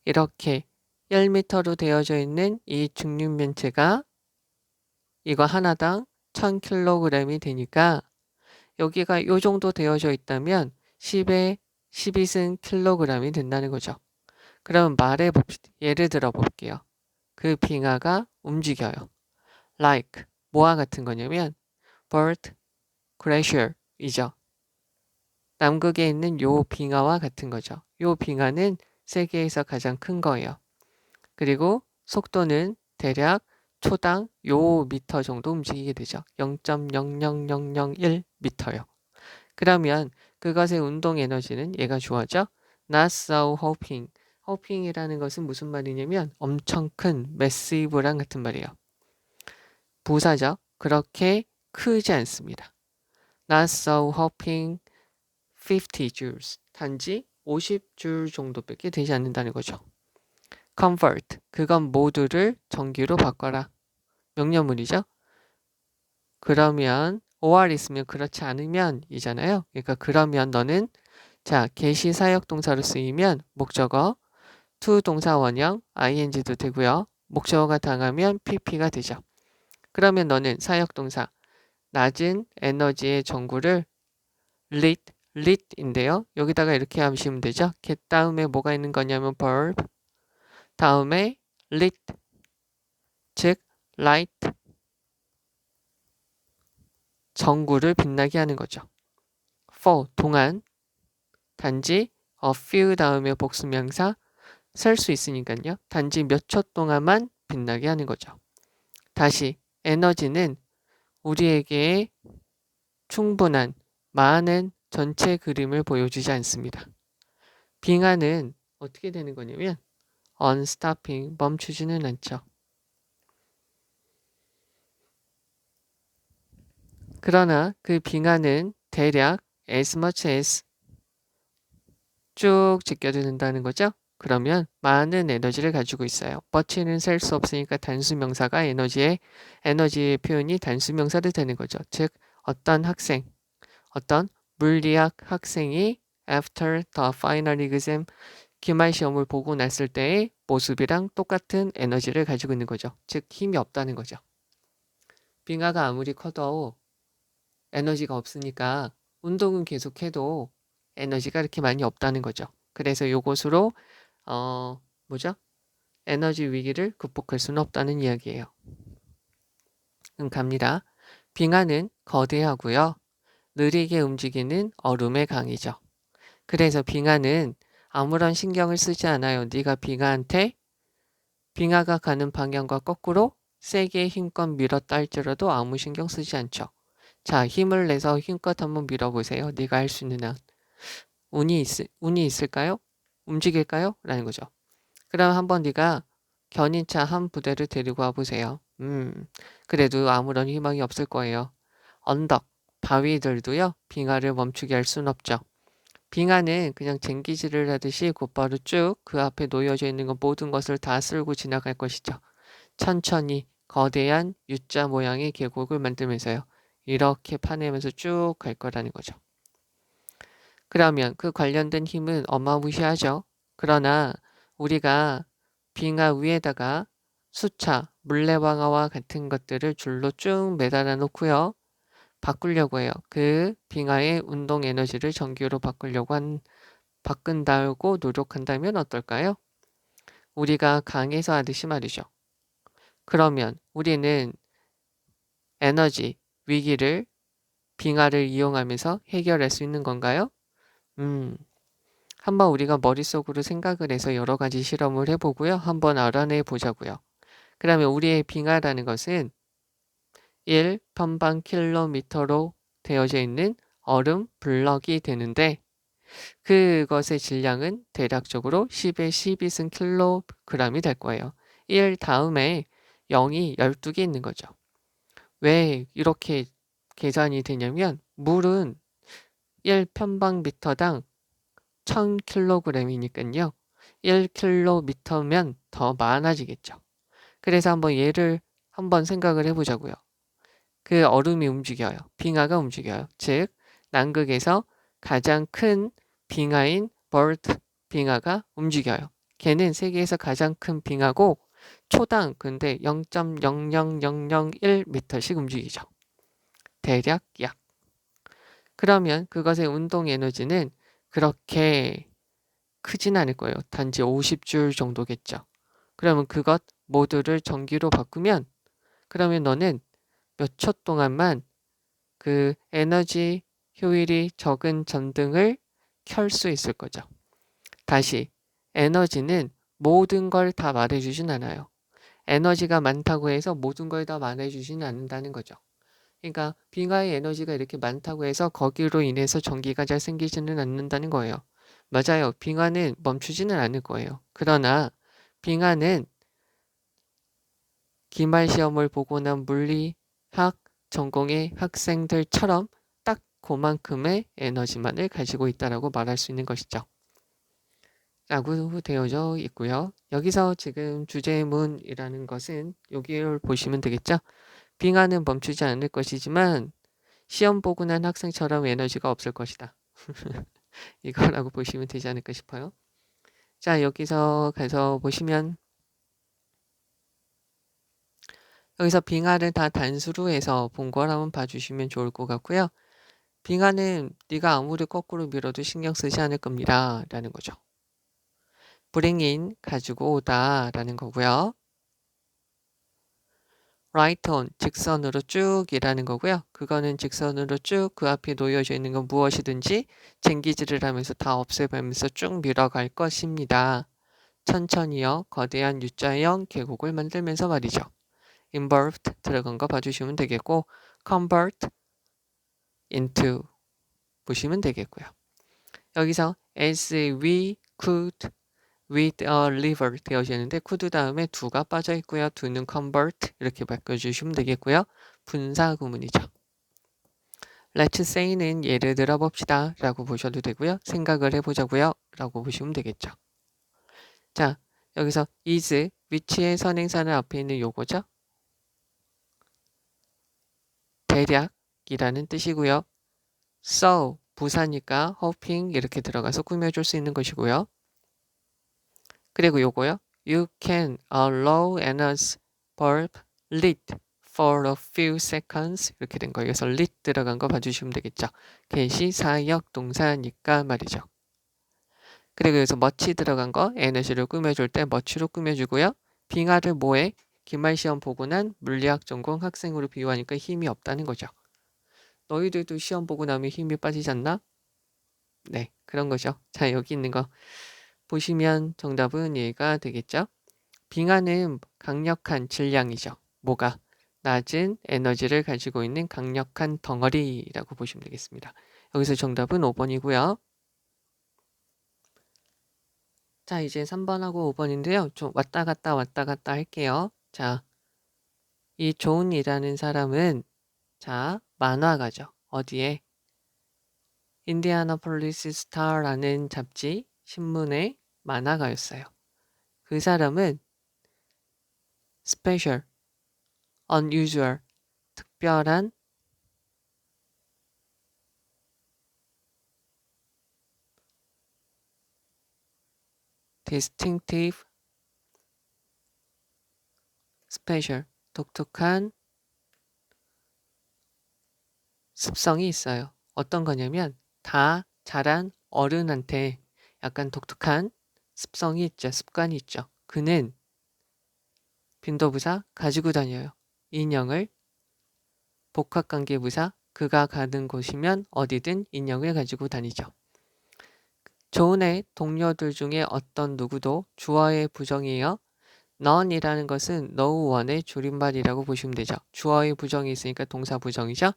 이렇게 1m로 되어져 있는 이 중립면체가 이거 하나당 1000kg이 되니까 여기가 요 정도 되어져 있다면 10에 12승 킬로그램이 된다는 거죠. 그럼 말해 봅시다. 예를 들어 볼게요. 그 빙하가 움직여요. Like 뭐와 같은 거냐면 Bird Glacier이죠. 남극에 있는 요 빙하와 같은 거죠. 요 빙하는 세계에서 가장 큰 거예요. 그리고 속도는 대략 초당 요 미터 정도 움직이게 되죠. 0.00001 미터요. 그러면 그것의 운동 에너지는 얘가 주어져. Not so hoping. hoping이라는 것은 무슨 말이냐면 엄청 큰 massive랑 같은 말이에요. 부사죠. 그렇게 크지 않습니다. Not so hoping 50 joules. 단지 50줄 정도밖에 되지 않는다는 거죠. convert. 그건 모두를 전기로 바꿔라. 명령문이죠. 그러면 or 있으면 그렇지 않으면 이잖아요. 그러니까 그러면 너는 개시 사역 동사로 쓰이면 목적어 to 동사 원형 ing도 되고요. 목적어가 당하면 pp가 되죠. 그러면 너는 사역 동사 낮은 에너지의 전구를 lit인데요. 여기다가 이렇게 하시면 되죠. get 다음에 뭐가 있는 거냐면 verb 다음에 lit 즉 light 전구를 빛나게 하는 거죠. for 동안 단지 a few 다음에 복수명사 셀 수 있으니까요. 단지 몇 초 동안만 빛나게 하는 거죠. 다시 에너지는 우리에게 충분한 많은 전체 그림을 보여주지 않습니다. 빙하는 어떻게 되는 거냐면 unstopping 멈추지는 않죠. 그러나 그 빙하는 대략 as much as 쭉 제껴도 된다는 거죠. 그러면 많은 에너지를 가지고 있어요. but는 셀 수 없으니까 단수명사가 에너지의 표현이 단수명사도 되는 거죠. 즉 어떤 학생, 어떤 물리학 학생이 after the final exam 기말 시험을 보고 났을 때의 모습이랑 똑같은 에너지를 가지고 있는 거죠. 즉 힘이 없다는 거죠. 빙하가 아무리 커도 에너지가 없으니까 운동은 계속해도 에너지가 이렇게 많이 없다는 거죠. 그래서 요것으로 뭐죠? 에너지 위기를 극복할 수는 없다는 이야기예요. 갑니다. 빙하는 거대하고요. 느리게 움직이는 얼음의 강이죠. 그래서 빙하는 아무런 신경을 쓰지 않아요. 네가 빙하가 가는 방향과 거꾸로 세게 힘껏 밀었다 할지라도 아무 신경 쓰지 않죠. 자, 힘을 내서 힘껏 한번 밀어보세요. 네가 할 수 있는 한. 운이 있을까요? 움직일까요? 라는 거죠. 그럼 한번 네가 견인차 한 부대를 데리고 와보세요. 그래도 아무런 희망이 없을 거예요. 언덕, 바위들도요. 빙하를 멈추게 할 순 없죠. 빙하는 그냥 쟁기질을 하듯이 곧바로 쭉 그 앞에 놓여져 있는 것 모든 것을 다 쓸고 지나갈 것이죠. 천천히 거대한 U자 모양의 계곡을 만들면서요. 이렇게 파내면서 쭉 갈 거라는 거죠. 그러면 그 관련된 힘은 어마무시하죠. 그러나 우리가 빙하 위에다가 수차, 물레방아와 같은 것들을 줄로 쭉 매달아 놓고요. 바꾸려고 해요. 그 빙하의 운동 에너지를 전기로 바꾼다고 노력한다면 어떨까요? 우리가 강에서 하듯이 말이죠. 그러면 우리는 에너지, 위기를 빙하를 이용하면서 해결할 수 있는 건가요? 한번 우리가 머릿속으로 생각을 해서 여러 가지 실험을 해보고요. 한번 알아내 보자고요. 그러면 우리의 빙하라는 것은 1 평방킬로미터로 되어져 있는 얼음 블럭이 되는데 그것의 질량은 대략적으로 10의 12승 킬로그램이 될 거예요. 1 다음에 0이 12개 있는 거죠. 왜 이렇게 계산이 되냐면 물은 1 평방미터당 1000kg이니까요. 1kg면 더 많아지겠죠. 그래서 한번 얘를 한번 생각을 해보자고요. 그 얼음이 움직여요. 빙하가 움직여요. 즉 남극에서 가장 큰 빙하인 벌트 빙하가 움직여요. 걔는 세계에서 가장 큰 빙하고 초당 근데 0.00001m씩 움직이죠. 대략 약. 그러면 그것의 운동 에너지는 그렇게 크진 않을 거예요. 단지 50줄 정도겠죠. 그러면 그것 모두를 전기로 바꾸면 그러면 너는 몇 초 동안만 그 에너지 효율이 적은 전등을 켤 수 있을 거죠. 다시 에너지는 모든 걸 다 말해주진 않아요. 에너지가 많다고 해서 모든 걸 다 말해주지는 않는다는 거죠. 그러니까 빙하의 에너지가 이렇게 많다고 해서 거기로 인해서 전기가 잘 생기지는 않는다는 거예요. 맞아요. 빙하는 멈추지는 않을 거예요. 그러나 빙하는 기말 시험을 보고 난 물리학 전공의 학생들처럼 딱 그만큼의 에너지만을 가지고 있다라고 말할 수 있는 것이죠. 라고 되어져 있고요. 여기서 지금 주제문이라는 것은 여기를 보시면 되겠죠. 빙하는 멈추지 않을 것이지만 시험 보고 난 학생처럼 에너지가 없을 것이다. 이거라고 보시면 되지 않을까 싶어요. 자, 여기서 가서 보시면 여기서 빙하를 다 단수로 해서 본 걸 한번 봐주시면 좋을 것 같고요. 빙하는 네가 아무리 거꾸로 밀어도 신경 쓰지 않을 겁니다. 라는 거죠. bring in 가지고 오다 라는 거고요. right on, 직선으로 쭉이라는 거고요. 그거는 직선으로 쭉 그 앞에 놓여져 있는 건 무엇이든지 쟁기질을 하면서 다 없애면서 쭉 밀어갈 것입니다. 천천히요. 거대한 U자형 계곡을 만들면서 말이죠. invert 들어간 거 봐주시면 되겠고 convert into 보시면 되겠고요. 여기서 as we could with a river 되어져 있는데 could 다음에 do가 빠져 있고요. do는 convert 이렇게 바꿔주시면 되겠고요. 분사 구문이죠. Let's say는 예를 들어 봅시다 라고 보셔도 되고요. 생각을 해보자고요 라고 보시면 되겠죠. 자, 여기서 is, which의 선행사는 앞에 있는 요거죠. 대략이라는 뜻이고요. So, 부사니까 hoping 이렇게 들어가서 꾸며줄 수 있는 것이고요. 그리고 요거요. You can allow an verb lit for a few seconds 이렇게 된 거예요. 그래서 lit 들어간 거 봐주시면 되겠죠. 개시 사역 동사니까 말이죠. 그리고 여기서 much 들어간 거 에너지를 꾸며줄 때 much로 꾸며주고요. 빙하를 뭐해? 기말시험 보고 난 물리학 전공 학생으로 비유하니까 힘이 없다는 거죠. 너희들도 시험 보고 나면 힘이 빠지지 않나? 네, 그런 거죠. 자, 여기 있는 거 보시면 정답은 얘가 되겠죠. 빙하는 강력한 질량이죠. 뭐가? 낮은 에너지를 가지고 있는 강력한 덩어리라고 보시면 되겠습니다. 여기서 정답은 5번이고요. 자, 이제 3번하고 5번인데요. 좀 왔다 갔다 할게요. 자, 이 존이라는 사람은 자, 만화가죠. 어디에? 인디아나폴리스 스타라는 잡지, 신문의 만화가였어요. 그 사람은 special, unusual, 특별한 distinctive, special, 독특한 습성이 있어요. 어떤 거냐면 다 자란 어른한테 약간 독특한 습성이 있죠. 습관이 있죠. 그는 빈도부사 가지고 다녀요. 인형을 복합관계부사 그가 가는 곳이면 어디든 인형을 가지고 다니죠. 존의 동료들 중에 어떤 누구도 주어의 부정이에요. none이라는 것은 no one의 줄임말이라고 보시면 되죠. 주어의 부정이 있으니까 동사 부정이죠.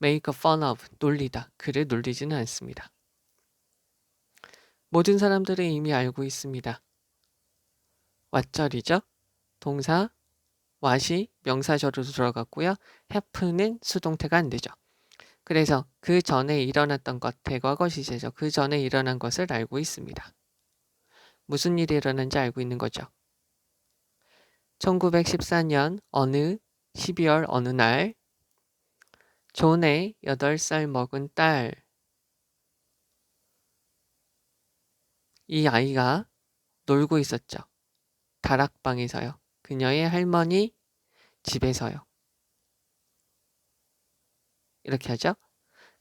make fun of, 놀리다. 그를 놀리지는 않습니다. 모든 사람들은 이미 알고 있습니다. 왓절이죠. 동사 what이 명사절로 들어갔고요. have는 수동태가 안 되죠. 그래서 그 전에 일어났던 것, 대과거 시제죠. 그 전에 일어난 것을 알고 있습니다. 무슨 일이 일어난지 알고 있는 거죠. 1914년 어느 12월 어느 날 존의 8살 먹은 딸 이 아이가 놀고 있었죠. 다락방에서요. 그녀의 할머니 집에서요. 이렇게 하죠.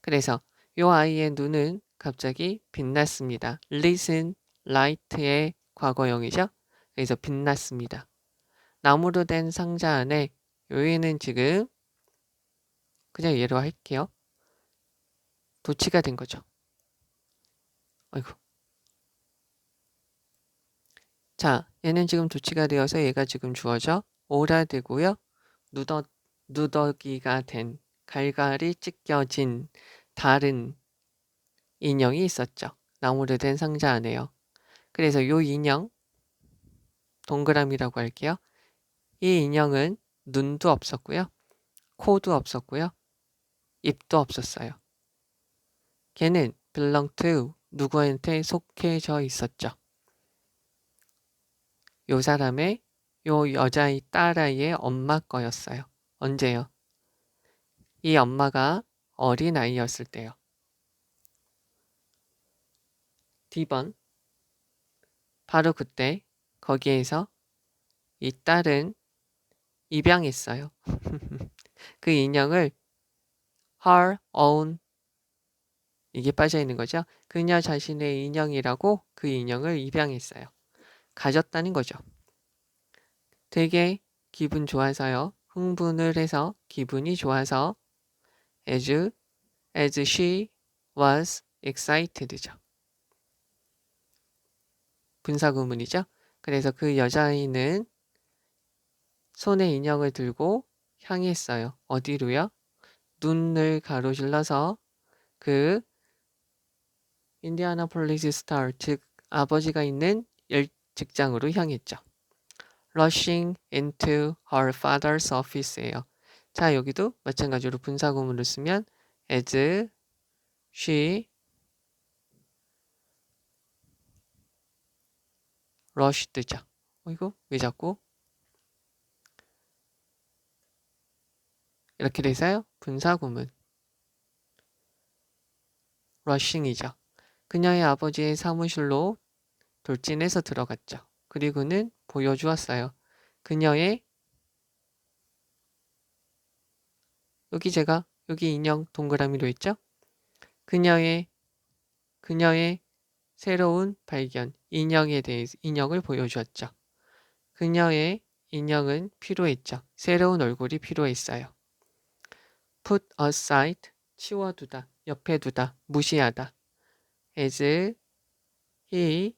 그래서 이 아이의 눈은 갑자기 빛났습니다. lit은 light의 과거형이죠. 그래서 빛났습니다. 나무로 된 상자 안에 여기는 지금 그냥 예로 할게요. 도치가 된 거죠. 아이고. 자, 얘는 지금 도치가 되어서 얘가 지금 주어져 오라되고요. 누더기가 된 갈갈이 찢겨진 다른 인형이 있었죠. 나무로 된 상자 안에요. 그래서 이 인형 동그라미라고 할게요. 이 인형은 눈도 없었고요. 코도 없었고요. 입도 없었어요. 걔는 belong to 누구한테 속해져 있었죠. 요 사람의 요 여자의 딸아이의 엄마 거였어요. 언제요? 이 엄마가 어린 아이였을 때요. D번 바로 그때 거기에서 이 딸은 입양했어요. 그 인형을 her own 이게 빠져 있는 거죠. 그녀 자신의 인형이라고 그 인형을 입양했어요. 가졌다는 거죠. 되게 기분 좋아서요. 흥분을 해서 기분이 좋아서 as she was excited죠. 분사구문이죠. 그래서 그 여자아이는 손에 인형을 들고 향했어요. 어디로요? 눈을 가로질러서 그 인디아나폴리스 스타, 즉 아버지가 있는 직장으로 향했죠. Rushing into her father's office예요. 자, 여기도 마찬가지로 분사구문을 쓰면 as she rushed죠. 이거 왜 자꾸 이렇게 돼서요? 분사구문 rushing이죠. 그녀의 아버지의 사무실로 돌진해서 들어갔죠. 그리고는 보여주었어요. 그녀의 여기 인형 동그라미로 있죠? 그녀의 새로운 발견, 인형에 대해서 인형을 보여주었죠. 그녀의 인형은 필요했죠. 새로운 얼굴이 필요했어요. put aside, 치워두다, 옆에 두다, 무시하다. as he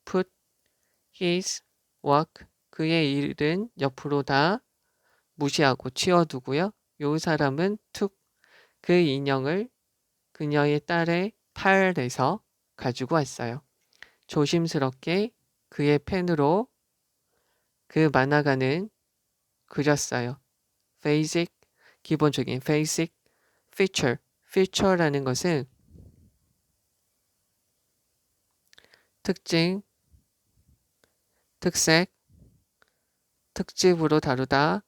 put his work, 그의 일은 옆으로 다 무시하고 치워두고요. 요 사람은 took, 그 인형을 그녀의 딸의 팔에서 가지고 왔어요. 조심스럽게 그의 펜으로 그 만화가는 그렸어요. basic, 기본적인 basic feature, feature라는 것은 특징, 특색, 특집으로 다루다,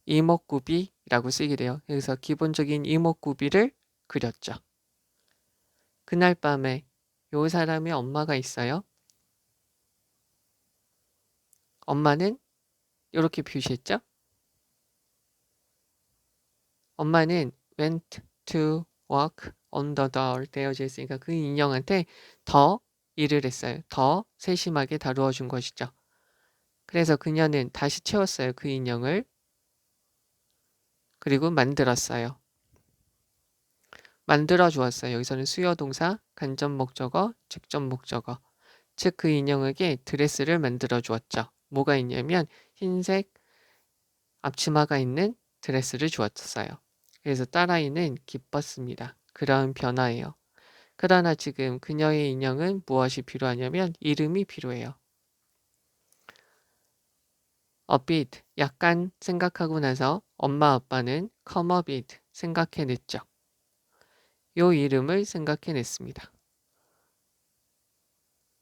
이목구비라고 쓰게 돼요. 그래서 기본적인 이목구비를 그렸죠. 그날 밤에 요 사람의 엄마가 있어요. 엄마는 이렇게 표시했죠. 엄마는 went to work on the doll 되어져 있으니까 그 인형한테 더 일을 했어요. 더 세심하게 다루어 준 것이죠. 그래서 그녀는 다시 채웠어요. 그 인형을. 그리고 만들었어요. 만들어 주었어요. 여기서는 수요 동사, 간접 목적어, 직접 목적어. 즉 그 인형에게 드레스를 만들어 주었죠. 뭐가 있냐면 흰색 앞치마가 있는 드레스를 주었어요. 그래서 딸아이는 기뻤습니다. 그러한 변화예요. 그러나 지금 그녀의 인형은 무엇이 필요하냐면 이름이 필요해요. a bit, 약간 생각하고 나서 엄마 아빠는 come a bit, 생각해냈죠. 요 이름을 생각해냈습니다.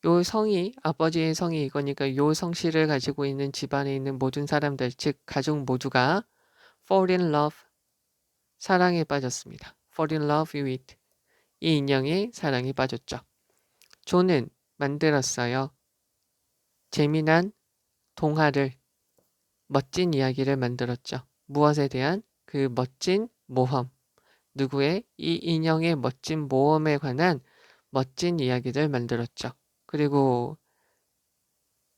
요 성이, 아버지의 성이 이거니까 요 성씨를 가지고 있는 집안에 있는 모든 사람들, 즉 가족 모두가 fall in love, 사랑에 빠졌습니다. fall in love with, 이 인형에 사랑에 빠졌죠. 존은 만들었어요. 재미난 동화를, 멋진 이야기를 만들었죠. 무엇에 대한 그 멋진 모험, 누구의 이 인형의 멋진 모험에 관한 멋진 이야기를 만들었죠. 그리고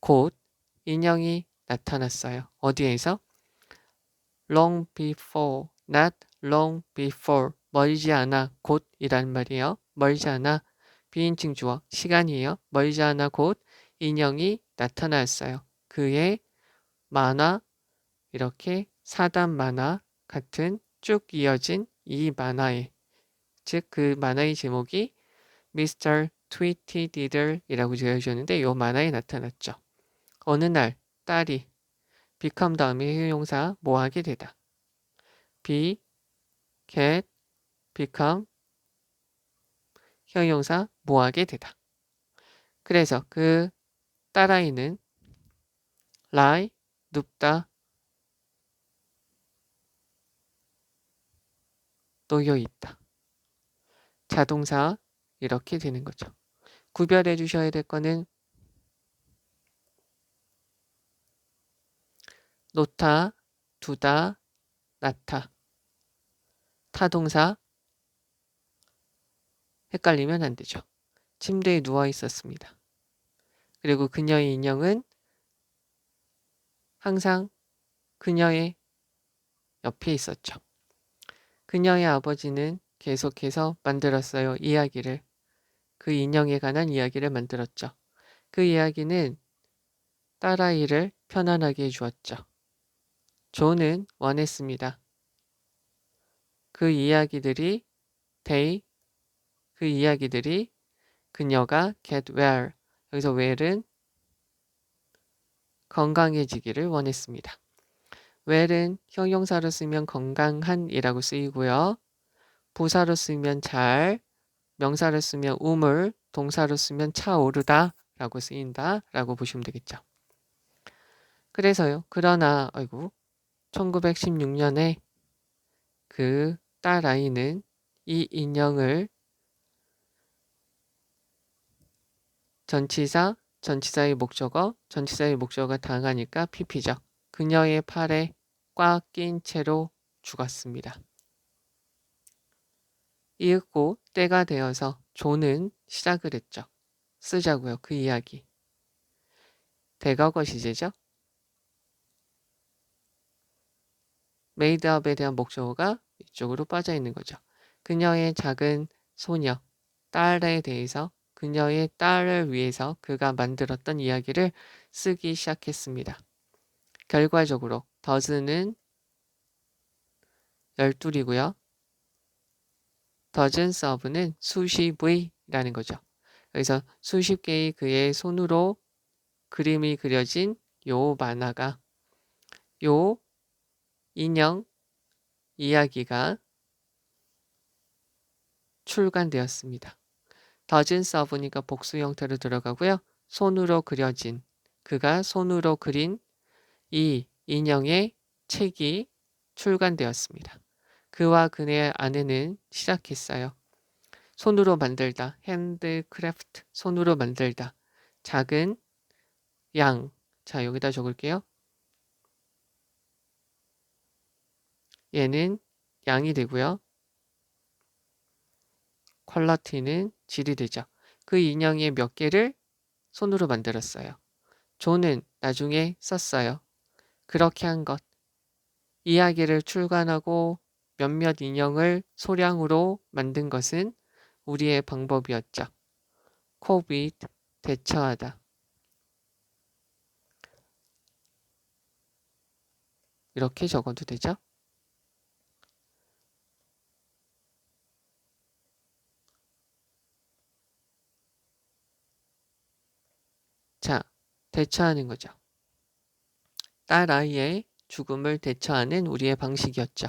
곧 인형이 나타났어요. 어디에서? long before, not long before, 멀지 않아 곧이란 말이에요. 멀지 않아 비인칭 주어 시간이에요. 멀지 않아 곧 인형이 나타났어요. 그의 만화, 이렇게 사단 만화 같은 쭉 이어진 이 만화에, 즉 그 만화의 제목이 Mr. Tweety Diddle이라고 지어주셨는데 이 만화에 나타났죠. 어느 날 딸이 become 다음에 형용사 뭐하게 되다. be, get, become 형용사 뭐하게 되다. 그래서 그 딸아이는 lie, 눕다, 놓여있다. 자동사 이렇게 되는 거죠. 구별해 주셔야 될 거는 놓다, 두다, 낳다. 타동사 헷갈리면 안 되죠. 침대에 누워 있었습니다. 그리고 그녀의 인형은 항상 그녀의 옆에 있었죠. 그녀의 아버지는 계속해서 만들었어요. 이야기를. 그 인형에 관한 이야기를 만들었죠. 그 이야기는 딸아이를 편안하게 해주었죠. 존은 원했습니다. 그 이야기들이 they 그 이야기들이 그녀가 get well 여기서 well은 건강해지기를 원했습니다. well은 형용사로 쓰면 건강한이라고 쓰이고요. 부사로 쓰면 잘, 명사로 쓰면 우물, 동사로 쓰면 차오르다 라고 쓰인다 라고 보시면 되겠죠. 그래서요. 그러나 1916년에 그 딸아이는 이 인형을 전치사의 목적어가 당하니까 PP죠. 그녀의 팔에 꽉 낀 채로 죽었습니다. 이윽고 때가 되어서 존은 시작을 했죠. 쓰자고요. 그 이야기. 대과거 시제죠. 메이드업에 대한 목적어가 이쪽으로 빠져 있는 거죠. 그녀의 작은 소녀, 딸에 대해서 그녀의 딸을 위해서 그가 만들었던 이야기를 쓰기 시작했습니다. 결과적으로 does는 12이고요. dozens of는 수십의라는 거죠. 그래서 수십 개의 그의 손으로 그림이 그려진 요 만화가 요 인형 이야기가 출간되었습니다. dozens of니까 복수 형태로 들어가고요. 손으로 그려진 그가 손으로 그린 이 인형의 책이 출간되었습니다. 그와 그의 아내는 시작했어요. 손으로 만들다, 핸드크래프트, 손으로 만들다. 작은 양, 자 여기다 적을게요. 얘는 양이 되고요. 퀄러티는 질이 되죠. 그 인형의 몇 개를 손으로 만들었어요. 존은 나중에 썼어요. 그렇게 한 것. 이야기를 출간하고 몇몇 인형을 소량으로 만든 것은 우리의 방법이었죠. 코비드 대처하다. 이렇게 적어도 되죠. 자, 대처하는 거죠. 딸아이의 죽음을 대처하는 우리의 방식이었죠.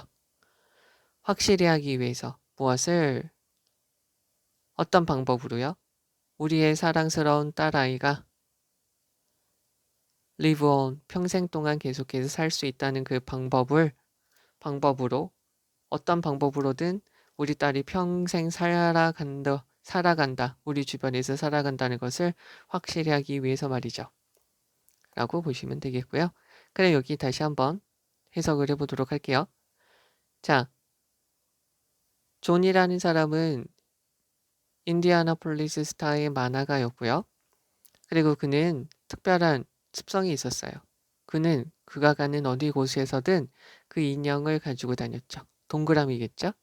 확실히 하기 위해서 무엇을 어떤 방법으로요? 우리의 사랑스러운 딸아이가 live on 평생 동안 계속해서 살 수 있다는 그 방법으로 어떤 방법으로든 우리 딸이 평생 살아간다. 우리 주변에서 살아간다는 것을 확실히 하기 위해서 말이죠. 라고 보시면 되겠고요. 그래 여기 다시 한번 해석을 해보도록 할게요. 자, 존이라는 사람은 인디아나폴리스 스타의 만화가였고요. 그리고 그는 특별한 습성이 있었어요. 그는 그가 가는 어디 곳에서든 그 인형을 가지고 다녔죠. 동그라미겠죠?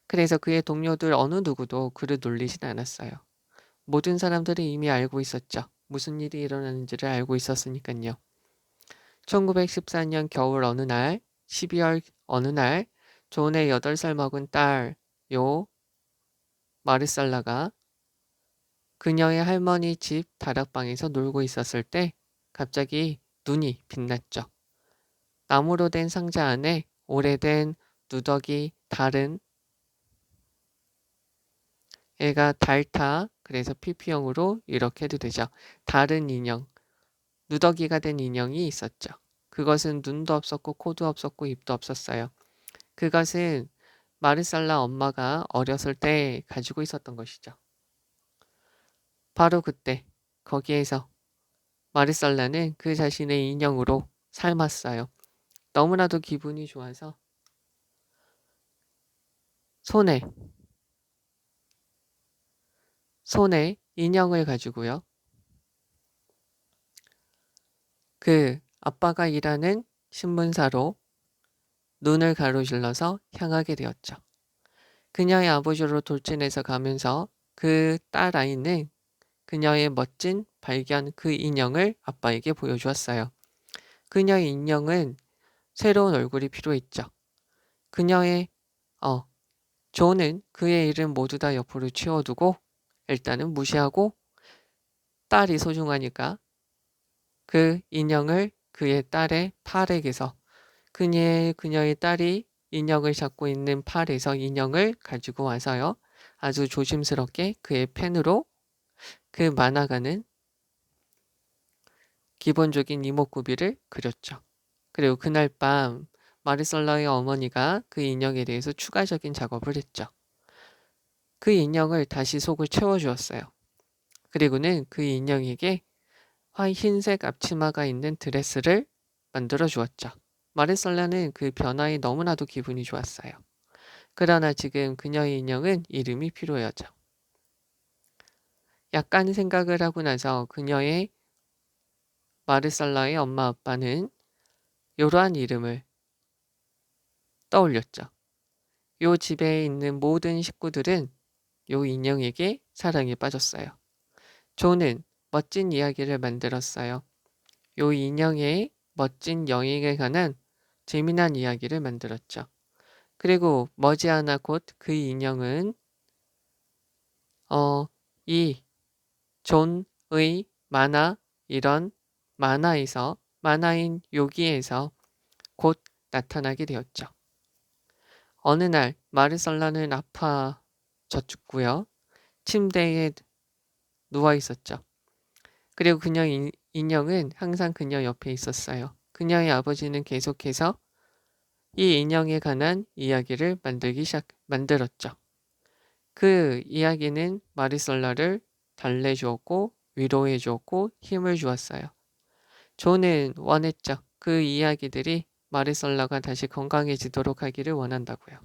그래서 그의 동료들 어느 누구도 그를 놀리진 않았어요. 모든 사람들이 이미 알고 있었죠. 무슨 일이 일어나는지를 알고 있었으니까요. 1914년 겨울 어느 날, 12월 어느 날, 존의 8살 먹은 딸, 마르살라가 그녀의 할머니 집 다락방에서 놀고 있었을 때 갑자기 눈이 빛났죠. 나무로 된 상자 안에 오래된 누더기 달은 얘가 달타 그래서 PP형으로 이렇게 해도 되죠. 다른 인형, 누더기가 된 인형이 있었죠. 그것은 눈도 없었고 코도 없었고 입도 없었어요. 그것은 마르살라 엄마가 어렸을 때 가지고 있었던 것이죠. 바로 그때 거기에서 마르살라는 그 자신의 인형으로 삶았어요. 너무나도 기분이 좋아서 손에 인형을 가지고요. 그 아빠가 일하는 신문사로 눈을 가로질러서 향하게 되었죠. 그녀의 아버지로 돌진해서 가면서 그 딸 아이는 그녀의 멋진 발견 그 인형을 아빠에게 보여주었어요. 그녀의 인형은 새로운 얼굴이 필요했죠. 그녀의 존은 그의 일은 모두 다 옆으로 치워두고 일단은 무시하고 딸이 소중하니까 그 인형을 그의 딸의 팔에게서 그녀의 딸이 인형을 잡고 있는 팔에서 인형을 가지고 와서요. 아주 조심스럽게 그의 펜으로 그 만화가는 기본적인 이목구비를 그렸죠. 그리고 그날 밤 마르셀라의 어머니가 그 인형에 대해서 추가적인 작업을 했죠. 그 인형을 다시 속을 채워주었어요. 그리고는 그 인형에게 흰색 앞치마가 있는 드레스를 만들어 주었죠. 마르셀라는 그 변화에 너무나도 기분이 좋았어요. 그러나 지금 그녀의 인형은 이름이 필요해졌죠. 약간 생각을 하고 나서 그녀의 마르셀라의 엄마 아빠는 이러한 이름을 떠올렸죠. 요 집에 있는 모든 식구들은 요 인형에게 사랑에 빠졌어요. 존은 멋진 이야기를 만들었어요. 요 인형의 멋진 여행에 관한 재미난 이야기를 만들었죠. 그리고 머지않아 곧 그 인형은 이 존의 이런 만화인 여기에서 곧 나타나게 되었죠. 어느 날 마르셀라는 아파졌고요. 침대에 누워 있었죠. 그리고 그녀 인형은 항상 그녀 옆에 있었어요. 그녀의 아버지는 계속해서 이 인형에 관한 이야기를 만들었죠. 그 이야기는 마르셀라를 달래주었고 위로해 주었고 힘을 주었어요. 존은 원했죠. 그 이야기들이 마르셀라가 다시 건강해지도록 하기를 원한다고요.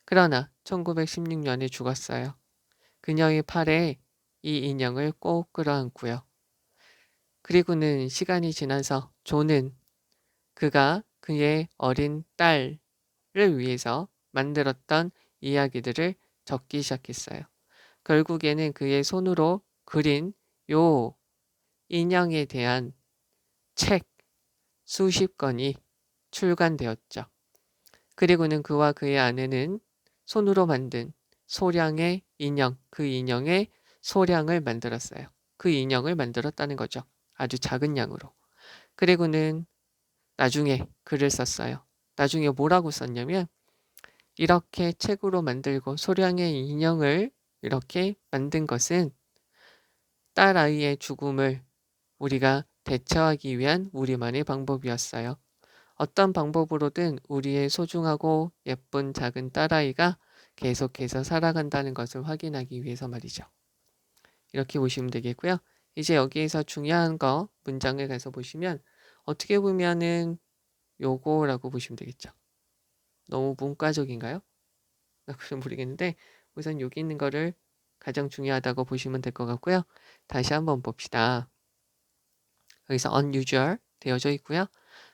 그러나 1916년에 죽었어요. 그녀의 팔에 이 인형을 꼭 끌어안고요. 그리고는 시간이 지나서 존은 그가 그의 어린 딸을 위해서 만들었던 이야기들을 적기 시작했어요. 결국에는 그의 손으로 그린 요 인형에 대한 책 수십 권이 출간되었죠. 그리고는 그와 그의 아내는 손으로 만든 소량의 인형, 그 인형의 소량을 만들었어요. 그 인형을 만들었다는 거죠. 아주 작은 양으로. 그리고는 나중에 글을 썼어요. 나중에 뭐라고 썼냐면 이렇게 책으로 만들고 소량의 인형을 이렇게 만든 것은 딸아이의 죽음을 우리가 대처하기 위한 우리만의 방법이었어요. 어떤 방법으로든 우리의 소중하고 예쁜 작은 딸아이가 계속해서 살아간다는 것을 확인하기 위해서 말이죠. 이렇게 보시면 되겠고요. 이제 여기에서 중요한 거 문장을 가서 보시면 어떻게 보면은 요거라고 보시면 되겠죠. 너무 문과적인가요? 그건 모르겠는데 우선 여기 있는 거를 가장 중요하다고 보시면 될 것 같고요. 다시 한번 봅시다. 여기서 unusual 되어져 있고요.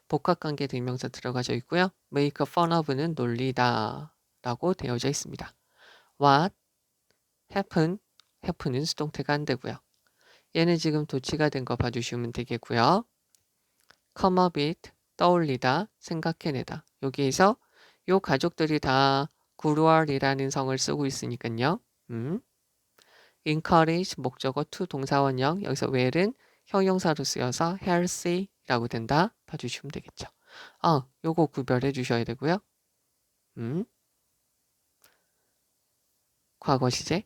복합관계 대명사 들어가져 있고요. make fun of는 놀리다 라고 되어져 있습니다. what happen은 수동태가 안 되고요. 얘는 지금 도치가 된 거 봐주시면 되겠고요. come up with 떠올리다, 생각해내다. 여기에서 요 가족들이 다 구루얼이라는 성을 쓰고 있으니까요. encourage 목적어 to 동사원형 여기서 well은 형용사로 쓰여서 healthy라고 된다 봐주시면 되겠죠. 요거 구별해 주셔야 되고요. 과거 시제.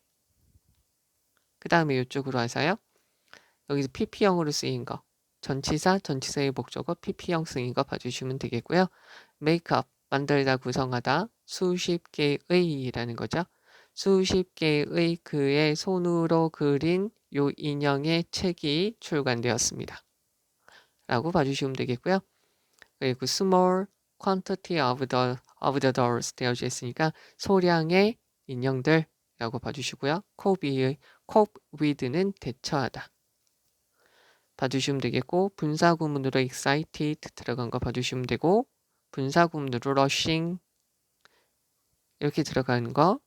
그 다음에 이쪽으로 와서요. 여기서 pp형으로 쓰인 거. 전치사의 목적어 pp형 쓰인 거 봐주시면 되겠고요. make up 만들다 구성하다 수십 개의라는 거죠. 수십 개의 그의 손으로 그린 요 인형의 책이 출간되었습니다. 라고 봐주시면 되겠고요. 그리고 small quantity of the dolls 되어져 있으니까 소량의 인형들 라고 봐주시고요. cope with는 대처하다. 봐주시면 되겠고, 분사구문으로 excited 들어간 거 봐주시면 되고, 분사구문으로 rushing 이렇게 들어가는 거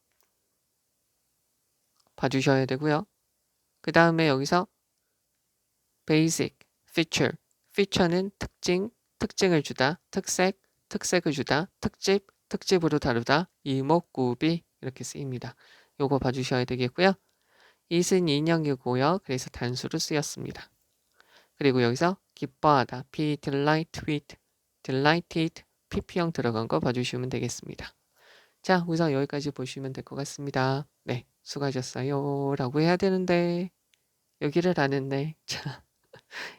봐주셔야 되고요. 그 다음에 여기서 basic, feature, feature는 특징, 특징을 주다, 특색, 특색을 주다, 특집, 특집으로 다루다, 이목구비 이렇게 쓰입니다. 요거 봐주셔야 되겠고요. it은 인형이고요. 그래서 단수로 쓰였습니다. 그리고 여기서 기뻐하다, be delight with, delighted, pp형 들어간 거 봐주시면 되겠습니다. 자, 우선 여기까지 보시면 될 것 같습니다. 네, 수고하셨어요. 라고 해야 되는데 여기를 안 했네. 자,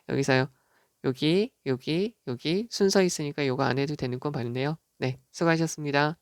여기서요. 여기 순서 있으니까 요거 안 해도 되는 건 맞네요. 네, 수고하셨습니다.